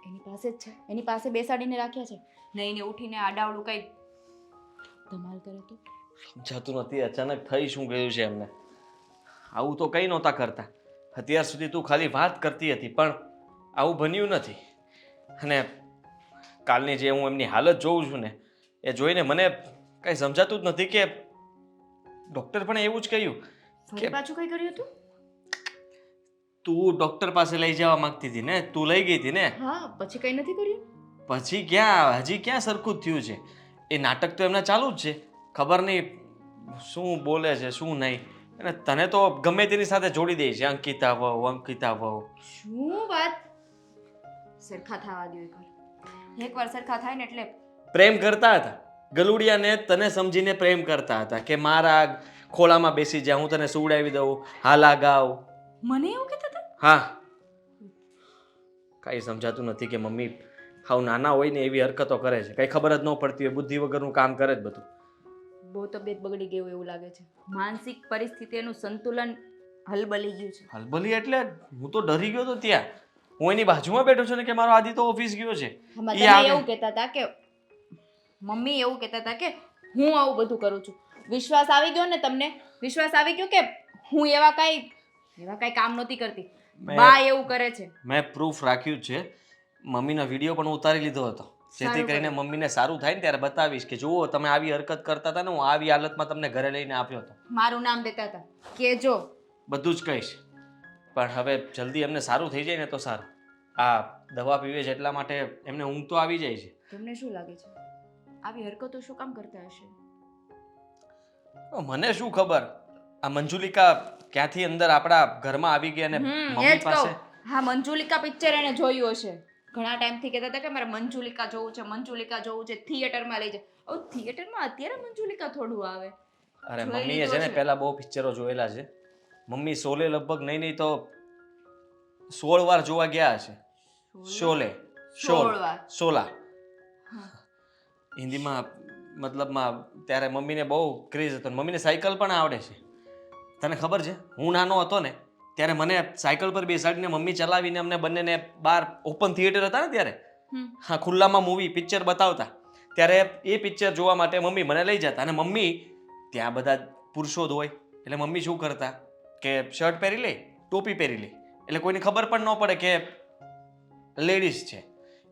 એની પાસે જ છે. એની પાસે બેસાડીને રાખ્યા છે. નહીં ને ઉઠીને આડાવડું કઈ ધમાલ કરે તો સમજાતું નથી અચાનક થઈ શું ગયું છે એમને. આવું તો કઈ નહોતા કરતા. અત્યાર સુધી તું ખાલી વાત કરતી હતી, પણ આવું બન્યું નથી. અને કાલની જે હું એમની હાલત જોઉં છું ને, એ જોઈને મને કઈ સમજાતું જ નથી કે ડૉક્ટર પણ એવું જ કહ્યું ફરી પાછું કઈ કર્યું તું? તું ડૉક્ટર પાસે લઈ જવા માંગતી હતી ને, તું લઈ ગઈ હતી ને. હા, પછી કઈ નથી કર્યું. પછી ક્યાં, હજી ક્યાં સરખું જ થયું છે. એ નાટક તો એમના ચાલુ જ છે. ખબર નહીં શું બોલે છે શું નહીં. અને તને તો ગમે તેની સાથે જોડી દે છે. અંકિતા વહુ, અંકિતા વહુ. શું વાત? સરખા થવા દો એકવાર સરખા થાય ને એટલે પ્રેમ કરતા હતા. ગલુડિયાને તને સમજીને પ્રેમ કરતા હતા કે મારા ખોળામાં બેસી જા, હું તને સુવડાવી દઉં, હાલા ગાવ. મને એવું કહેતા હતા. હા, કાંઈ સમજાતું નથી કે મમ્મી હાવ નાના હોય ને એવી હરકતો કરે છે, કંઈ ખબર જ ન પડતી હોય, બુદ્ધિ વગરનું કામ કરે જ બધું. બહુ તબિયત બગડી ગઈ હોય એવું લાગે છે. માનસિક પરિસ્થિતિનું સંતુલન હલબલી ગયું છે. હલબલી એટલે હું તો ડરી ગયો તો ત્યાં. હું એની બાજુમાં બેઠો છું ને કે મારો આદિ તો ઓફિસ ગયો છે. આમાં ઈ તમે આવે. એવું કહેતા હતા કે મમ્મી એવું કહેતા હતા કે હું આવું બધું કરું છું. વિશ્વાસ આવી ગયો ને તમને? વિશ્વાસ આવી ગયો કે હું એવા કાંઈ કામ નહોતી કરતી. બા એવું કરે છે. મેં પ્રૂફ રાખ્યું જ છે. મમ્મીનો વિડીયો પણ ઉતારી લીધો હતો, જેથી સારું કરીને મમ્મીને સારું થાય ને ત્યારે બતાવીશ કે જુઓ તમે આવી હરકત કરતા હતા ને, હું આવી હાલતમાં તમને ઘરે લઈને આપ્યો હતો. મારું નામ દેતા હતા કેજો. બધું જ કહીશ, પણ હવે જલ્દી એમને સારું થઈ જાય ને તો સારું. આ દવા પીવે છે એટલા માટે એમને ઊંઘ તો આવી જાય છે. તમને શું લાગે છે આવી હરકતો શું કામ કરતા હશે? મને શું ખબર, આ મંજુલિકા ક્યાંથી અંદર આપણા ઘરમાં આવી ગઈ અને એ મમ્મી જ પાસે. કહું. હા, મંજુલિકા પિક્ચર એને જોયું હશે. ઘણા ટાઈમથી કહેતા હતા કે મારે મંજુલિકા જોવું છે, મંજુલિકા જોવું છે, થિયેટરમાં લઈ જાય. હવે થિયેટરમાં અત્યારે મંજુલિકા થોડું આવે. અરે જોઈ મમ્મીએ લીધો છે ને છે. પહેલા બહુ પિક્ચરો જોયેલા છે. મમ્મી શોલે લગભગ નહીં તો 16 વાર જોવા ગયા હશે. શોલે, 16 વાર. શોલા હા. હિન્દીમાં મતલબમાં ત્યારે મમ્મીને બહુ ક્રેઝ હતો. મમ્મીને સાયકલ પણ આવડે છે. તને ખબર છે, હું નાનો હતો ને ત્યારે મને સાયકલ પર બેસાડીને મમ્મી ચલાવીને અમને બંનેને બહાર ઓપન થિયેટર હતા ને ત્યારે, હા, ખુલ્લામાં મૂવી પિક્ચર બતાવતા, ત્યારે એ પિક્ચર જોવા માટે મમ્મી મને લઈ જતા. અને મમ્મી ત્યાં બધા પુરુષો જ હોય એટલે મમ્મી શું કરતા કે શર્ટ પહેરી લે, ટોપી પહેરી લે, એટલે કોઈને ખબર પણ ન પડે કે લેડીઝ છે.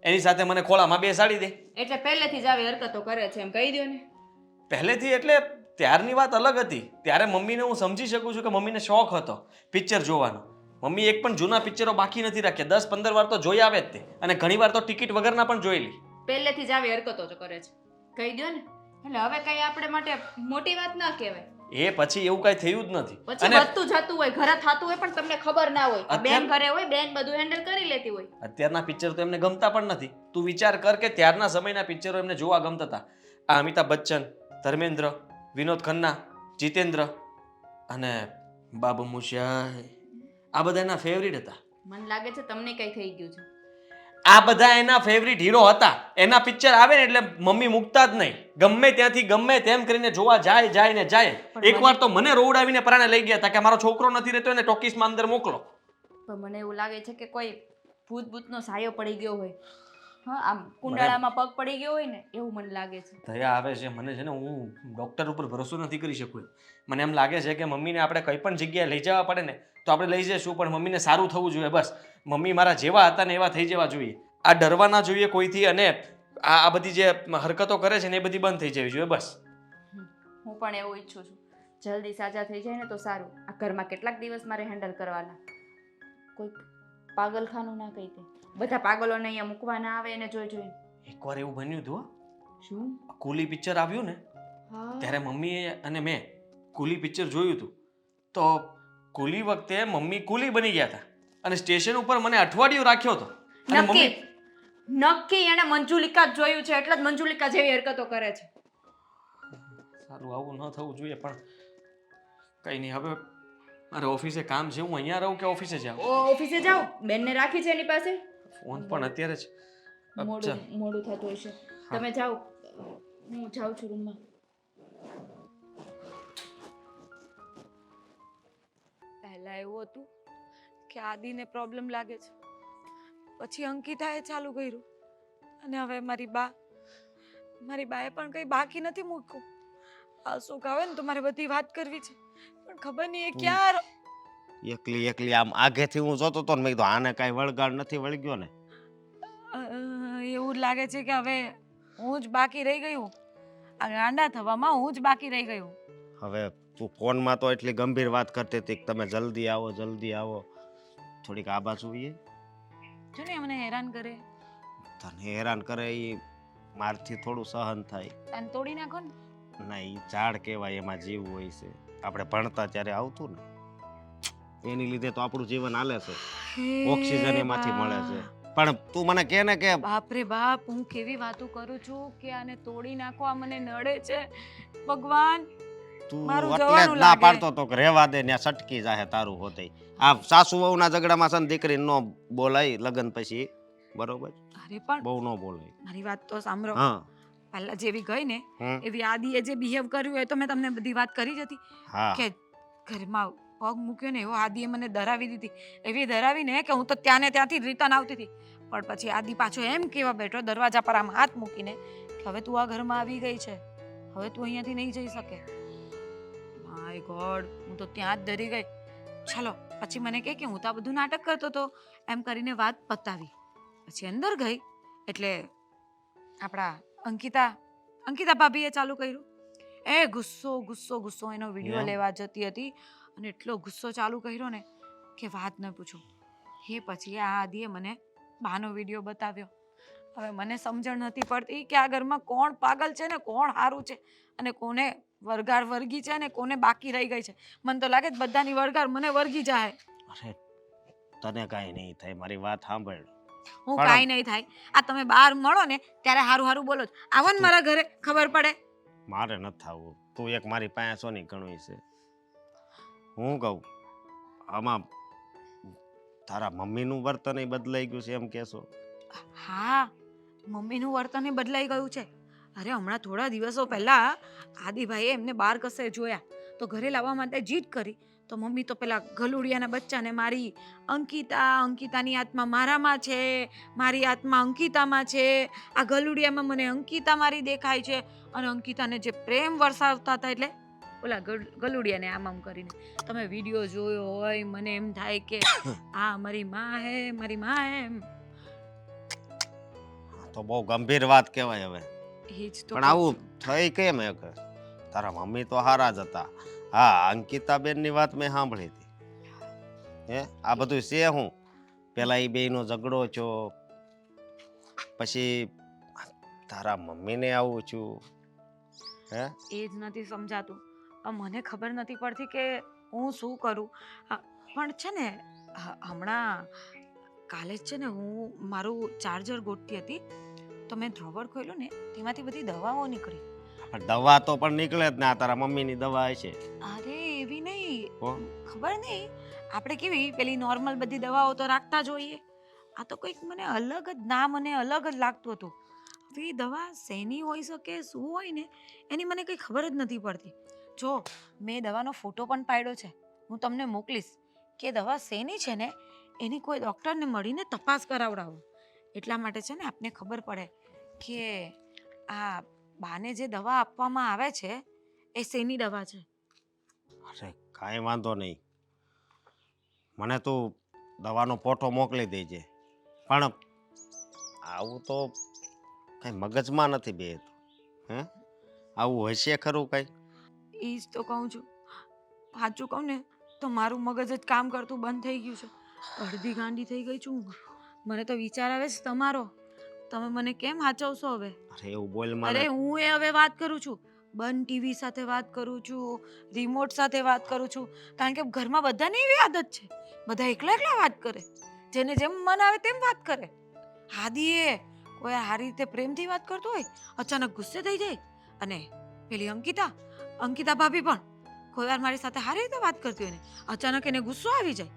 એની સાથે મને ખોળામાં બેસાડી દે. એટલે પહેલેથી જ આવી હરકતો કરે છે એમ કહી દો ને. પહેલેથી એટલે ત્યારની વાત અલગ હતી. ત્યારે મમ્મીને હું સમજી શકું છું કે મમ્મીને શોખ હતો પિક્ચર જોવાનો. મમ્મી એક પણ જૂના પિક્ચરો બાકી નથી રાખ્યા. 10-15 વાર તો જોઈ આવે જ તે, અને ઘણી વાર તો ટિકિટ વગરના પણ જોઈ લી. પહેલેથી જ આવી હરકતો જ કરે છે કહી દો ને. એટલે હવે કઈ આપણે માટે મોટી વાત ના કહેવાય. એ પછી એવું કઈ થયું જ નથી. પછી અને વધતું જતું હોય, ઘરે થતું હોય પણ તમને ખબર ના હોય. આ બેન અત્યાર- ઘરે હોય, બેન બધું હેન્ડલ કરી લેતી હોય. અત્યારના પિક્ચર તો એમને ગમતા પણ નથી. તું વિચાર કર કે ત્યારના સમયના પિક્ચરો એમને જોવા ગમતા હતા. આ અમિતાભ બચ્ચન, ધર્મેન્દ્ર, વિનોદ ખન્ના, જીતેન્દ્ર અને બાબુ મોશાય, આ બધા એના ફેવરિટ હતા. મને લાગે છે તમને કઈ થઈ ગયું છે. આ બધા એના ફેવરિટ હીરો હતા. એના પિક્ચર આવે ને એટલે મમ્મી મૂકતા જ નહીં. ગમે ત્યાંથી ગમે તેમ કરીને જોવા જાય ને જાય. એકવાર તો મને રોવડાવીને પરાણે લઈ ગયા હતા કે મારો છોકરો નથી રહેતો એને ટોકીસમાં અંદર મોકલો. પણ મને એવું લાગે છે કે કોઈ ભૂતનો સાયો પડી ગયો હોય. હા, આમ કુંડાળામાં પગ પડી ગયો હોય ને એવું મને લાગે છે. દયા આવે છે મને, છે ને, હું ડોક્ટર ઉપર ભરોસો નથી કરી શકું. મને એમ લાગે છે કે મમ્મીને આપણે કઈ પણ જગ્યાએ લઈ જવા પડે ને તો આપણે લઈ જઈશું, પણ મમ્મીને સારું થવું જોઈએ. બસ મમ્મી મારા જેવા હતા ને એવા થઈ જવા જોઈએ. આ ડરવા ના જોઈએ કોઈથી, અને આ બધી જે હરકતો કરે છે ને એ બધી બંધ થઈ જવી જોઈએ. બસ હું પણ એવું ઈચ્છું છું. જલ્દી સાજા થઈ જાય ને તો સારું. આ ઘરમાં કેટલાક દિવસ મારે હેન્ડલ કરવાના. કોઈ પાગલખાનું ના કહી દે. બધા પાગલોને અહીંયા મૂકવાના આવે એને જોઈને. એકવાર એવું બન્યું હતું હો. શું? કુલી પિક્ચર આવ્યું ને હા. ત્યારે મમ્મીએ અને મેં કુલી પિક્ચર જોયું હતું. તો કુલી વખતે મમ્મી કુલી બની ગયા હતા અને સ્ટેશન ઉપર મને અઠવાડિયું રાખ્યો હતો. અને નક્કી એને મંજુલિકા જ જોયું છે એટલે જ મંજુલિકા જેવી હરકતો કરે છે. સારું, આવું ન થવું જોઈએ, પણ કઈ નહીં. હવે મારે ઓફિસે કામ છે. હું અહીંયા રહું કે ઓફિસે જાઉં? ઓફિસે જાઓ. બેનને રાખી છે એની પાસે. ફોન પણ અત્યારે જ. મોડું થતું હશે. તમે જાઓ, હું જાઉં છું રૂમમાં. પહેલા એવું હતું કે આદિને પ્રોબ્લેમ લાગે છે, પછી અંકિતાએ ચાલુ કર્યું, અને હવે મારી બાએ પણ કંઈ બાકી નથી મૂક્યું. આ શું કહે ને તો મારે બધી વાત કરવી છે, પણ ખબર નહીં એ ક્યાં એકલી આમ આગેથી હું જોતો તો ને મેં કીધું આને કાંઈ વળગાડ નથી વળગ્યો ને. એવું જ લાગે છે કે હવે હું જ બાકી રહી ગયું. આ ગાંડા થવામાં હું જ બાકી રહી ગયું. હવે તું ફોનમાં તો એટલી ગંભીર વાત કરતી હતી કે તમે જલ્દી આવો જલ્દી આવો. થોડીક આ બાજુ આવીએ. જો ને મને હેરાન કરે. તને હેરાન કરે એ મારથી થોડું સહન થાય. તને તોડી નાખો ને. ના, એ ઝાડ કહેવાય, એમાં જીવ હોય છે. આપણે ભણતા ત્યારે આવતું ને એની લીધે તો આપણું જીવન હાલે છે. ઓક્સિજન એમાંથી મળે છે. પણ તું મને કહે ને કે બાપ રે બાપ, હું કેવી વાતો કરું છું કે આને તોડી નાખો, આ મને નડે છે. ભગવાન, તું મારું એટલે જવાનું જ ના લાગે. પાડતો તો કે રહેવા દે ને સટકી જાહે તારું હોતે. આ સાસુ વહુના ઝઘડામાં છે ને દીકરી નો બોલાય લગન પછી બરોબર? અરે પણ બહુ ન બોલાય. મારી વાત તો સાંભળો. હા. પહેલા જેવી ગઈ ને હમ. એવી આદિએ જે બિહેવ કર્યું એ તો મેં તમને બધી વાત કરી જ હતી હા. કે ઘરમાં પગ મૂક્યો ને એવો આદિએ મને ડરાવી દીધી. એવી ડરાવી ને કે હું તો ત્યાં ને ત્યાંથી રિટર્ન આવતી હતી. પણ પછી આદિ પાછો એમ કહેવા બેઠો દરવાજા પર આમ હાથ મૂકીને કે હવે તું આ ઘરમાં આવી ગઈ છે, હવે તું અહીંયાથી નહીં જઈ શકે. માય ગોડ, હું તો ત્યાં જ ડરી ગઈ. ચલો પછી મને કહે કે હું તો આ બધું નાટક કરતો હતો એમ કરીને વાત પતાવી. પછી અંદર ગઈ એટલે આપણા અંકિતા ભાભીએ ચાલુ કર્યું. એ ગુસ્સો ગુસ્સો ગુસ્સો એનો વિડીયો એમ? લેવા જતી હતી અને એટલો ગુસ્સો ચાલુ કર્યો ને કે વાત ન પૂછો. એ પછી આ આદિએ મને બાનો વિડીયો બતાવ્યો. હવે મને સમજણ નથી પડતી કે આ ઘરમાં કોણ પાગલ છે ને કોણ સારું છે અને કોને વરગાર વર્ગી છે ને કોને બાકી રહી ગઈ છે. મને તો લાગે છે બધાની વરગાર મને વર્ગી જાય. અરે તને કાંઈ નહીં થાય, મારી વાત સાંભળ. હું પણ- કાંઈ નહીં થાય. આ તમે બહાર મળો ને ત્યારે હારું હારું બોલો છો. આવો ને મારા ઘરે ખબર પડે. મારે નથી થવું. તું એક મારી પાસે સોની ગણવી છે. હું કહું આમાં તારા મમ્મીનું વર્તન બદલાઈ ગયું છે એમ કહેશો? હા, મમ્મીનું વર્તન બદલાઈ ગયું છે. અરે હમણાં થોડા દિવસો પહેલા આદિભાઈએ એમને બહાર કસે જોયા તો ઘરે લાવવા માટે જીદ કરી તો મમ્મી તો પેલા ગલુડિયાના બચ્ચાને મારી અંકિતાની આત્મા મારામાં છે, મારી આત્મા અંકિતામાં છે, આ ગલુડિયામાં મને અંકિતા મારી દેખાય છે અને અંકિતાને જે પ્રેમ વરસાવતા હતા એટલે ઓલા ગલુડિયાને આમ કરીને તમે વિડીયો જોયો હોય મને એમ થાય કે આ મારી માં હે મારી માં હે એમ. તો બહુ ગંભીર વાત કહેવાય હવે. એ જ તો પણ આવું થઈ કેમ એક? તારા મમ્મી તો હારા જ હતા. હા, અંકિતાબેનની વાત મેં સાંભળી હતી. હે આ બધું છે હું પેલા એ બેયનો ઝઘડો છો, પછી તારા મમ્મીને આવું છું. હે એ જ નથી સમજાતું. મને ખબર નથી પડતી કે હું શું કરું. પણ છે ને હમણાં કાલે જ છે ને હું મારું ચાર્જર ગોતતી હતી તો મેં ડ્રોવર ખોલ્યું ને તેમાંથી બધી દવાઓ નીકળી. પણ દવા તો પણ નીકળે જ ને. આ તારા મમ્મીની દવા છે. અરે એવી નહીં, હો? ખબર નહીં આપણે કેવી પેલી નોર્મલ બધી દવાઓ તો રાખતા જોઈએ. આ તો કંઈક મને અલગ જ નામ અને અલગ જ લાગતું હતું. હવે એ દવા શેની હોઈ શકે શું હોય ને એની મને કંઈ ખબર જ નથી પડતી. જો મેં દવાનો ફોટો પણ પાડ્યો છે, હું તમને મોકલીશ કે દવા શેની છે ને એની કોઈ ડૉક્ટરને મળીને તપાસ કરાવડાવો. એટલા માટે છે ને આપને ખબર પડે કે આ બાને જે દવા આપવામાં આવે છે એ શેની દવા છે. અરે કાંઈ વાંધો નહીં, મને તું દવાનો ફોટો મોકલી દેજે. પણ આવું તો કઈ મગજમાં નથી બેહતું. હે આવું હશે ખરું કઈ? એ જ તો કહું છું. સાચું કહું ને તો મારું મગજ જ કામ કરતું બંધ થઈ ગયું છે. અડધી ગાંડી થઈ ગઈ છું હું. મને તો વિચાર આવે છે તમારો. તમે મને કેમ સાચવશો હવે? અરે એવું બોલમાં અરે નથી. હું એ હવે વાત કરું છું. બંધ ટીવી સાથે વાત કરું છું, રિમોટ સાથે વાત કરું છું. કારણ કે ઘરમાં બધાને એવી આદત છે. બધા એકલા એકલા વાત કરે, જેને જેમ મન આવે તેમ વાત કરે. હાદીએ કોઈ સારી રીતે પ્રેમથી વાત કરતો હોય અચાનક ગુસ્સે થઈ જાય. અને પેલી અંકિતા ભાભી પણ કોઈ વાર મારી સાથે સારી રીતે વાત કરતી હોય ને અચાનક એને ગુસ્સો આવી જાય.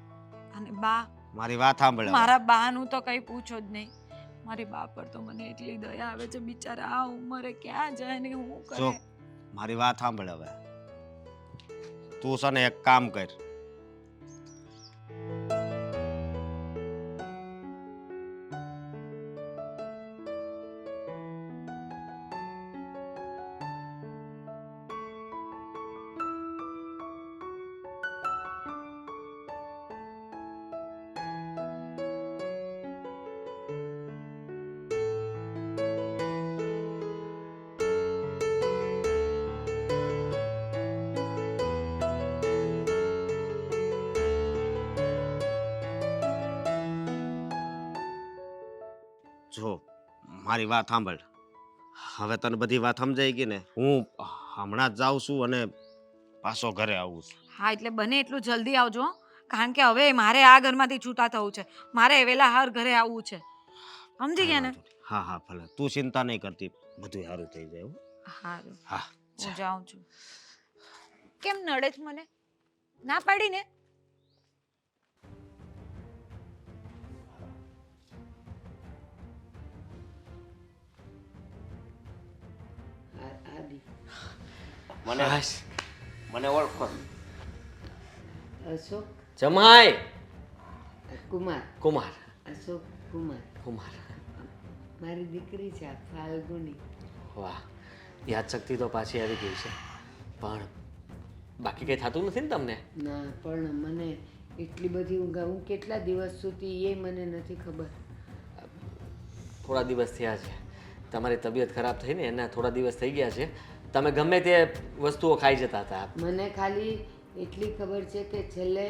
અને બા, મારી વાત સાંભળ હવે. મારા બાનું તો કંઈ પૂછો જ નહીં. મારી બા પર તો મને એટલી દયા આવે છે. બિચારા આ ઉંમરે ક્યાં જાય ને હું જો કરે. મારી વાત સાંભળ હવે. તું છે ને એક કામ કર. જો મારી વાત સાંભળ. હવે તને બધી વાત સમજાઈ ગઈ ને? હું હમણાં જ જાઉં છું અને પાછો ઘરે આવું છું. હા એટલે બને એટલું જલ્દી આવજો હો. કારણ કે હવે મારે આ ઘરમાંથી છૂટા થવું છે. મારે વેલા હાર ઘરે આવવું છે. સમજી ગયા ને? હા હા ભલે, તું ચિંતા નહીં કરતી, બધું સારું થઈ જાય હો. હારું, હા હું જાઉં છું. કેમ નડે છે મને? ના પાડી ને? મને હાશ. મને ઓળખો છો? અશોક જમાઈ કુમાર કુમાર અશોક કુમાર કુમાર મારી દીકરી છે આ ફાલ્ગુની. વાહ યાદશક્તિ તો પાછી આવી ગઈ છે પણ બાકી કંઈ થતું નથી ને તમને ના પણ મને એટલી બધી ઊંઘ હું કેટલા દિવસ સુધી એ મને નથી ખબર. થોડા દિવસ થયા છે તમારી તબિયત ખરાબ થઈ ને એના થોડા દિવસ થઈ ગયા છે તમે ગમે તે વસ્તુઓ ખાઈ જતા હતા મને ખાલી એટલી ખબર છે કે છેલ્લે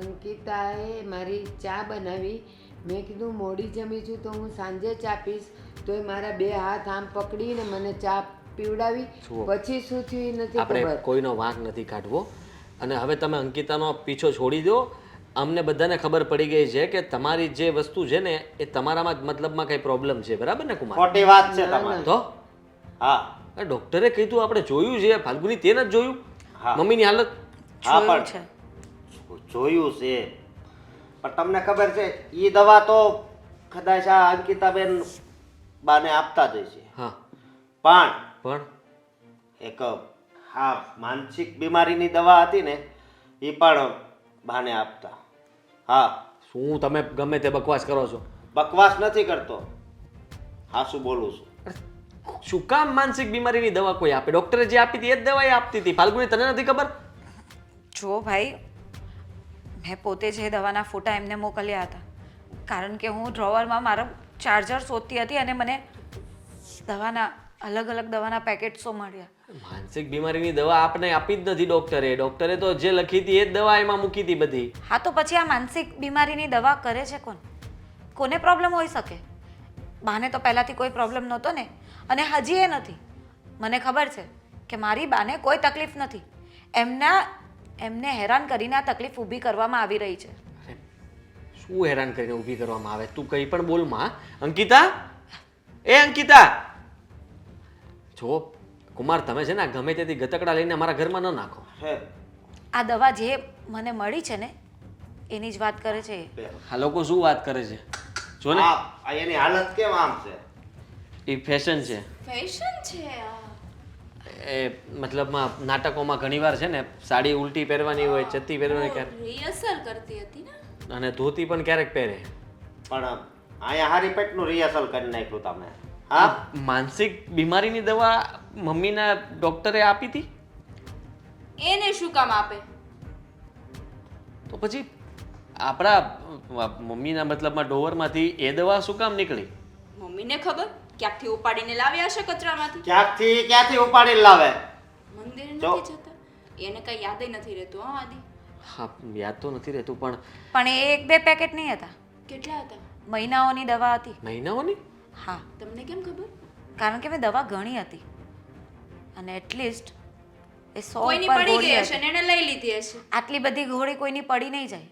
અંકિતાએ મારી ચા બનાવી. મેં કીધું મોડી જમી છું તો હું સાંજે ચા પીશ, તોય મારા બે હાથ આમ પકડીને મને ચા પીવડાવી. જુઓ. પછી શું થયું એ નથી આપણે ખબર. કોઈનો વાંક નથી કાઢવો અને હવે તમે અંકિતાનો પીછો છોડી દો. અમને બધાને ખબર પડી ગઈ છે કે તમારી જે વસ્તુ છે ને એ તમારામાં જ મતલબમાં કંઈ પ્રોબ્લેમ છે, બરાબર ને કુમાર? ખોટી વાત છે તમારી. તો હા ડોક્ટરે કીધું આપણે જોયું છે ફાલ્ગુની તે નથી જોયું હા. મમ્મીની હાલત હા જોયું પણ છે જોયું છે પણ તમને ખબર છે એ દવા તો કદાચ આ અંકિતાબેન બાને આપતા જ છે, હા પણ પણ એક હા માનસિક બીમારીની દવા હતી ને એ પણ બાને આપતા. હા શું તમે ગમે તે બકવાસ કરો છો? બકવાસ નથી કરતો, હા શું બોલું છું. શું કામ માનસિક બીમારીની દવા કોઈ આપે? ડોક્ટરે જે આપી હતી એ જ દવા એ આપતી હતી. ફાલ્ગુની તને નથી ખબર? જુઓ ભાઈ, મેં પોતે જ એ દવાના ફોટા એમને મોકલ્યા હતા કારણ કે હું ડ્રોવરમાં મારો ચાર્જર શોધતી હતી અને મને દવાના અલગ અલગ દવાના પેકેટ્સો મળ્યા. માનસિક બીમારીની દવા આપને આપી જ નથી ડોક્ટરે. ડોક્ટરે તો જે લખી હતી એ જ દવા એમાં મૂકી હતી બધી. હા તો પછી આ માનસિક બીમારીની દવા કરે છે કોણ? કોને પ્રોબ્લેમ હોઈ શકે? બાને તો પહેલાંથી કોઈ પ્રોબ્લેમ નહોતો ને, અને હજી એ નથી. મને ખબર છે કે મારી બાને કોઈ તકલીફ નથી. એમને હેરાન કરીને આ તકલીફ ઊભી કરવામાં આવી રહી છે. અરે, શું હેરાન કરીને ઊભી કરવામાં આવે? તું કંઈ પણ બોલ માં. અંકિતા, એ અંકિતા, જો કુમાર તમે છે ને આ ગમે તેથી ગતકડા લઈને મારા ઘરમાં ન નાખો. હે આ દવા જે મને મળી છે ને એની જ વાત કરે છે એ. આ લોકો શું વાત કરે છે? જો ને આ એની હાલત કેમ આમ છે? એ ફેશન છે. ફેશન છે આ. એ મતલબમાં નાટકોમાં ઘણીવાર છે ને સાડી ઉલટી પહેરવાની હોય, ચત્તી પહેરવાની ક્યારેક, રિહર્સલ કરતી હતી ને. અને ધોતી પણ ક્યારેક પહેરે. પણ અહીંયા હારી પેટનું રિહર્સલ કરી નાખ્યું તમે. હા માનસિક બીમારીની દવા મમ્મીના ડોક્ટરે આપી હતી એને શું કામ આપે? તો પછી આપણા મમ્મીના મતલબમાં ડોવરમાંથી એ દવા શું કામ નીકળી? મમ્મીને ખબર, ક્યાંકથી ઉપાડીને લાવ્યા હશે કચરામાંથી. ક્યાંથી ઉપાડી લાવે? મંદિરે જો. નથી જતા, એને કઈ યાદ નથી રહેતું. હા આદિ, હા યાદ તો નથી રહેતું પણ પણ એ એક બે પેકેટ નહીં હતા, કેટલા હતા? મહિનાઓની દવા હતી. મહિનાઓની? હા, તમને કેમ ખબર? કારણ કે મેં દવા ગણી હતી અને એટલીસ્ટ એ 100 કોઈની ઉપર પડી ગોળી ગઈ હતી. હશે ને એને લઈ લીધી હશે. આટલી બધી ઘોડી કોઈની પડી નહીં જાય.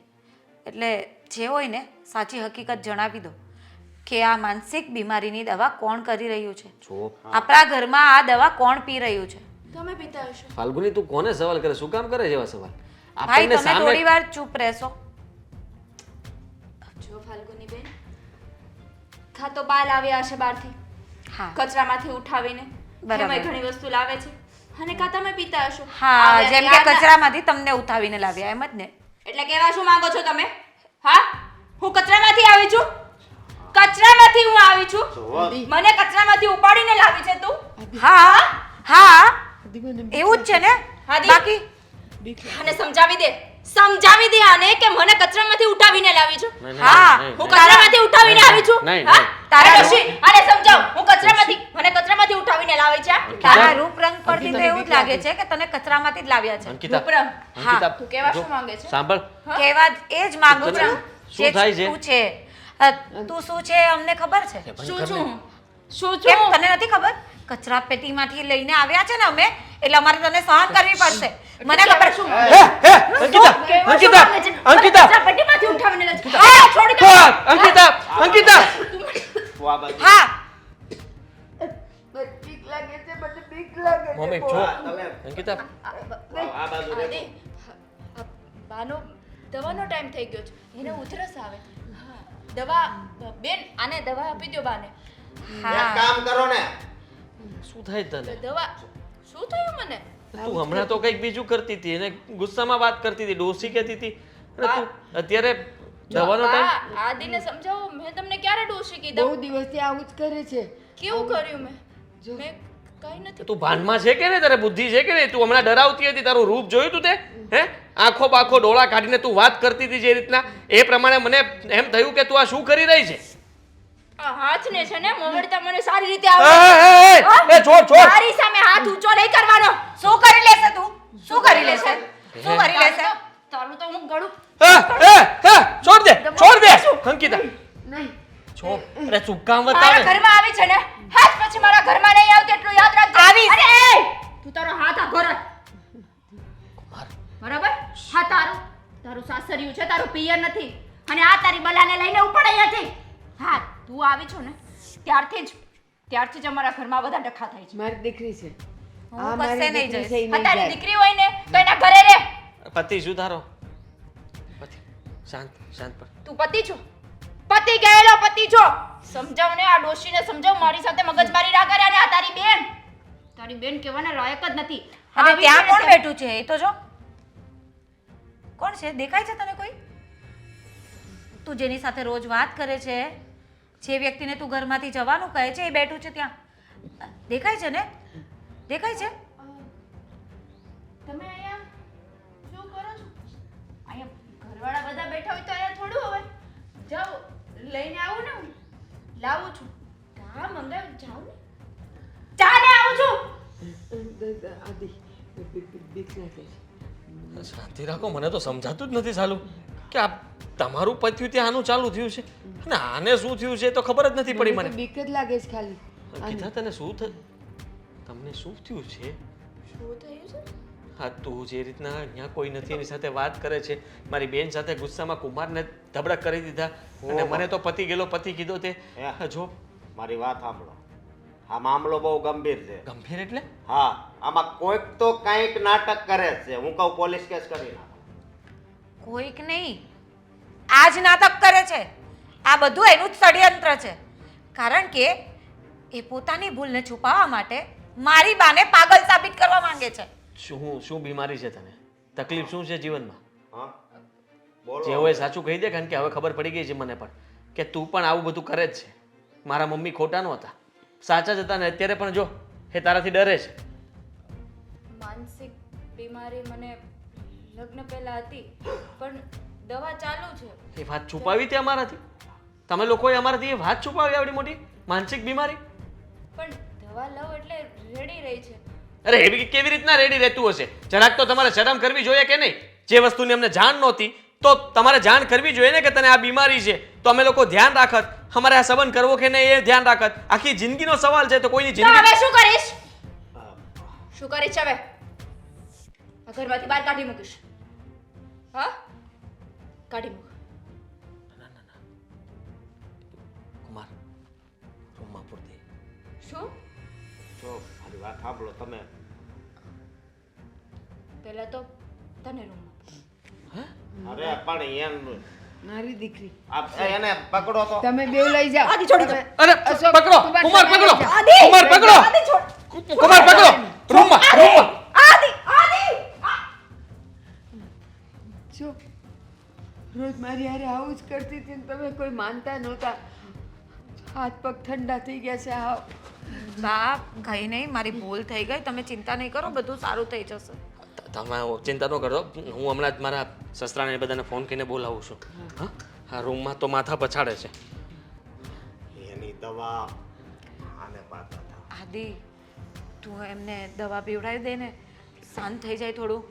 એટલે જે હોય ને સાચી હકીકત જણાવી દો કે આ માનસિક બીમારીની દવા કોણ કરી રહ્યું છે. જો આપણા ઘરમાં આ દવા કોણ પી રહ્યું છે? તમે પીતા હશો. ફાલ્ગુની તું કોને સવાલ કરે? શું કામ કરે છે એવા સવાલ? ભાઈ આપણને તમે થોડી વાર ચૂપ રહેશો. જો ફાલ્ગુની બેન, ખા તો બાલ આવ્યા હશે બહારથી, હા કચરામાંથી ઉઠાવીને. બરાબર. એમાંય ઘણી વસ્તુ લાવે છે અને કા તમે પીતા હશો. હા, આવ્યા જેમ કે ત્યારના- કચરામાંથી તમને ઉઠાવીને લાવ્યા એમ જ ને? એટલે કેવા શું માંગો છો તમે? હા, હું કચરામાંથી આવી છું. કચરામાંથી હું આવી છું. જુઓ, મને કચરામાંથી ઉપાડીને લાવી છે તું. હા હા એવું જ છે ને? હાદી. બાકી અને સમજાવી દે આને કે મને કચરામાંથી ઉઠાવીને લાવી છું. નહીં, નહીં, હા, નહીં, હું નહીં. કચરામાંથી ઉઠાવીને આવી છું. નહીં, હા? નહીં. તારા અરે ડોશી, આને સમજાવ. હું મને કચરામાંથી ઉઠાવીને લાવી છે. તારા રૂપ રંગ પરથી તો એવું જ લાગે છે કે તને કચરામાંથી જ લાવ્યા છે. અંકિતા, રૂપરંગ. અંકિતા, તું કેવા જો, શું માંગે છે? સાંભળ, કેવા એ જ માંગુ છું. શું જે થાય છે? તું છે તું શું છે એ અમને ખબર છે. શું છું? શું કેમ છું? તને નથી ખબર? કચરા પેટીમાંથી લઈને આવ્યા છે ને અમે, એટલે અમારે તને સહન કરવી પડશે. મને ખબર શું અંકિતા, કેવા શું અંકિતા, માંગે છે? અંકિતા, કચરાપેટીમાંથી ઉઠાવીને લાવી છે. હા, છોડી દો. અંકિતા, અંકિતા. તું આ બાજુ. હા બીક લાગે છે, મને બીક લાગે છે. મમ્મી જો હા, તમે અંકિતા, આ બાજુ રહેજો. આદિ, બાનો દવાનો ટાઈમ થઈ ગયો છે. એને ઉધરસ આવે. દવા બેન, આને દવા આપી દો બાને. એક હા કામ કરો ને, શું થાય તને દવા શું થયું મને તું હમણાં તો કંઈક બીજું કરતી હતી અને ગુસ્સામાં વાત કરતી હતી ડોસી કહેતી હતી અને તું અત્યારે દવાનો ટાઈમ બા, આદિને સમજાવો મેં તમને ક્યારે ડોશી કીધા બહુ દિવસથી આવું જ કરે છે. કેવું કર્યું મેં જો. મેં કઈ નથી તું ભાનમાં છે કે નહીં તારે બુદ્ધિ છે કે નહીં તું હમણાં ડરાવતી હતી તારું રૂપ જોયું તું તે હે આંખો બાખો ડોળા કાઢીને તું વાત કરતી હતી જે રીતના એ પ્રમાણે મને એમ થયું કે તું આ શું કરી રહી છે આ હાથને છે ને મોવડતા મને સારી રીતે એ, આવડે એ, એ, એ, છોડ છોડ મારી સામે હાથ ઊંચો નહીં કરવાનો. શું કરી લેશે તું શું કરી લેશે શું કરી લેશે તારું તો હું ગળું એ, એ, એ, છોડ દે અંકિતા નહીં છોડ અરે શું કામ મારા બતાવે ઘરમાં આવી છે ને હાથ પછી મારા ઘરમાં નહીં આવતી એટલું યાદ રાખજે. આવીશ. અરે એ! તું તારો હાથ આ ઘર બરાબર હા તારું સાસરિયું છે તારું પિયર નથી અને આ તારી બલાને લઈને ઉપડે નથી. હા તું આવી છો ને ત્યારથી જ અમારા ઘરમાં બધા ડખા થાય છે. મારી દીકરી છે. હું આ કશે મારી નહીં દીકરી જઈશ. છે, ઈ આ નહીં તારી જાય. દીકરી હોય ને તો એના ઘરે રહે. પતિ શું તારો પતિ શાંત શાંત પર તું પતિ છો પતિ ગયેલો પતિ છો. સમજાવ ને આ ડોશીને સમજાવ મારી સાથે મગજમારી ના કરે અને આ તારી બેન કહેવાના લાયક જ નથી. હવે આવી ત્યાં છે ને કોણ બેઠું છે એ તો જો કોણ છે દેખાય છે તને કોઈ તું જેની સાથે રોજ વાત કરે છે જે વ્યક્તિને તું ઘરમાંથી જવાનું કહે છે એ બેઠું છે ત્યાં દેખાય છે ને દેખાય છે તમે અહીંયા શું કરો છો? અહીંયા ઘરવાળા બધા બેઠા હોય તો અહીંયા થોડું હવે જાઓ લઈને આવું ને હું લાવું છું. ચા મંગાવ જાઉં ને ચા ને આવું છું. આદિ બીક લાગે છે. શાંતિ રાખો મને તો સમજાતું જ નથી સાલું કે આ તમારું પત્યું ત્યાં આનું ચાલુ થયું છે અને આને શું થયું છે એ તો ખબર જ નથી પડી મને મને તો બીક જ લાગે છે ખાલી. અંકિતા તને શું તમને શું થયું છે શું થયું છે હા તું જે રીતના અહીંયા કોઈ નથી એની સાથે વાત કરે છે મારી બેન સાથે ગુસ્સામાં કુમારને ધબડક કરી દીધા અને મને તો પતિ ગયેલો પતિ કીધો તે જો મારી વાત સાંભળો આ મામલો બહુ ગંભીર છે ગંભીર એટલે હા આમાં કોઈક તો કંઈક નાટક કરે જ છે હું કહું પોલીસ કેસ કરી નાખો કોઈક નહીં આ જ નાટક કરે છે આ બધું એનું જ ષડયંત્ર છે કારણ કે એ પોતાની ભૂલને છુપાવવા માટે મારી બાને પાગલ સાબિત કરવા માંગે છે શું બીમારી છે તને તકલીફ શું છે જીવનમાં હા બોલો જે હોય સાચું કહી દે કારણ કે હવે ખબર પડી ગઈ છે મને પણ કે તું પણ આવું બધું કરે જ છે મારા મમ્મી ખોટા નહોતા સાચા જ હતા ને અત્યારે પણ જો એ તારાથી ડરે છે માનસિક બીમારી મને લગ્ન પહેલા હતી પણ દવા ચાલુ છે એ વાત છુપાવી તે અમારાથી તમે લોકોએ અમારાથી એ વાત છુપાવી આવડી મોટી માનસિક બીમારી પણ દવા લઉં એટલે રેડી રહી છે અરે એવી કેવી રીતના રેડી રહેતું હશે જરાક તો તમારે શરમ કરવી જોઈએ કે નહીં જે વસ્તુની અમને જાણ નહોતી તો તમારે જાણ કરવી જોઈએ ને કે તને આ બીમારી છે તો અમે લોકો ધ્યાન રાખત અમારે આ સંબંધ કરવો કે નહીં એ ધ્યાન રાખત આખી જિંદગીનો સવાલ છે તો કોઈની તો જિંદગી હવે શું કરીશ હવે આ ઘરમાંથી બહાર કાઢી મૂકીશ. હા કાઢી મૂક. કુમાર રૂમમાં પૂરતી શું જો મારી વાત સાંભળો તમે પહેલા તો તને રૂમમાં અરે પણ એમ મારી દીકરી એને પકડો તો તમે બેવ લઈ જાઓ. આદિ છોડી દો. તમે- અરે અશોક, પકડો કુમાર, કુમાર તમે પકડો લઈ જાઓ. કુમાર પકડો આદિ છોડ. કુમાર પકડો રૂમમાં આદિ આદિ જો રોજ મારી હારે આવું જ કરતી હતી ને તમે કોઈ માનતા નહોતા. હાથ પગ ઠંડા થઈ ગયા છે. આવ બા કઈ નહીં મારી ભૂલ થઈ ગઈ તમે ચિંતા નહીં કરો બધું સારું થઈ જશે તમે ચિંતા ન કરતો હું હમણાં જ મારા સસરાને બધાને ફોન કરીને બોલાવું છું હા આ રૂમમાં તો માથા પછાડે છે એની દવા આને પાતા આદિ તું એમને દવા પીવડાવી દે ને શાંત થઈ જાય થોડું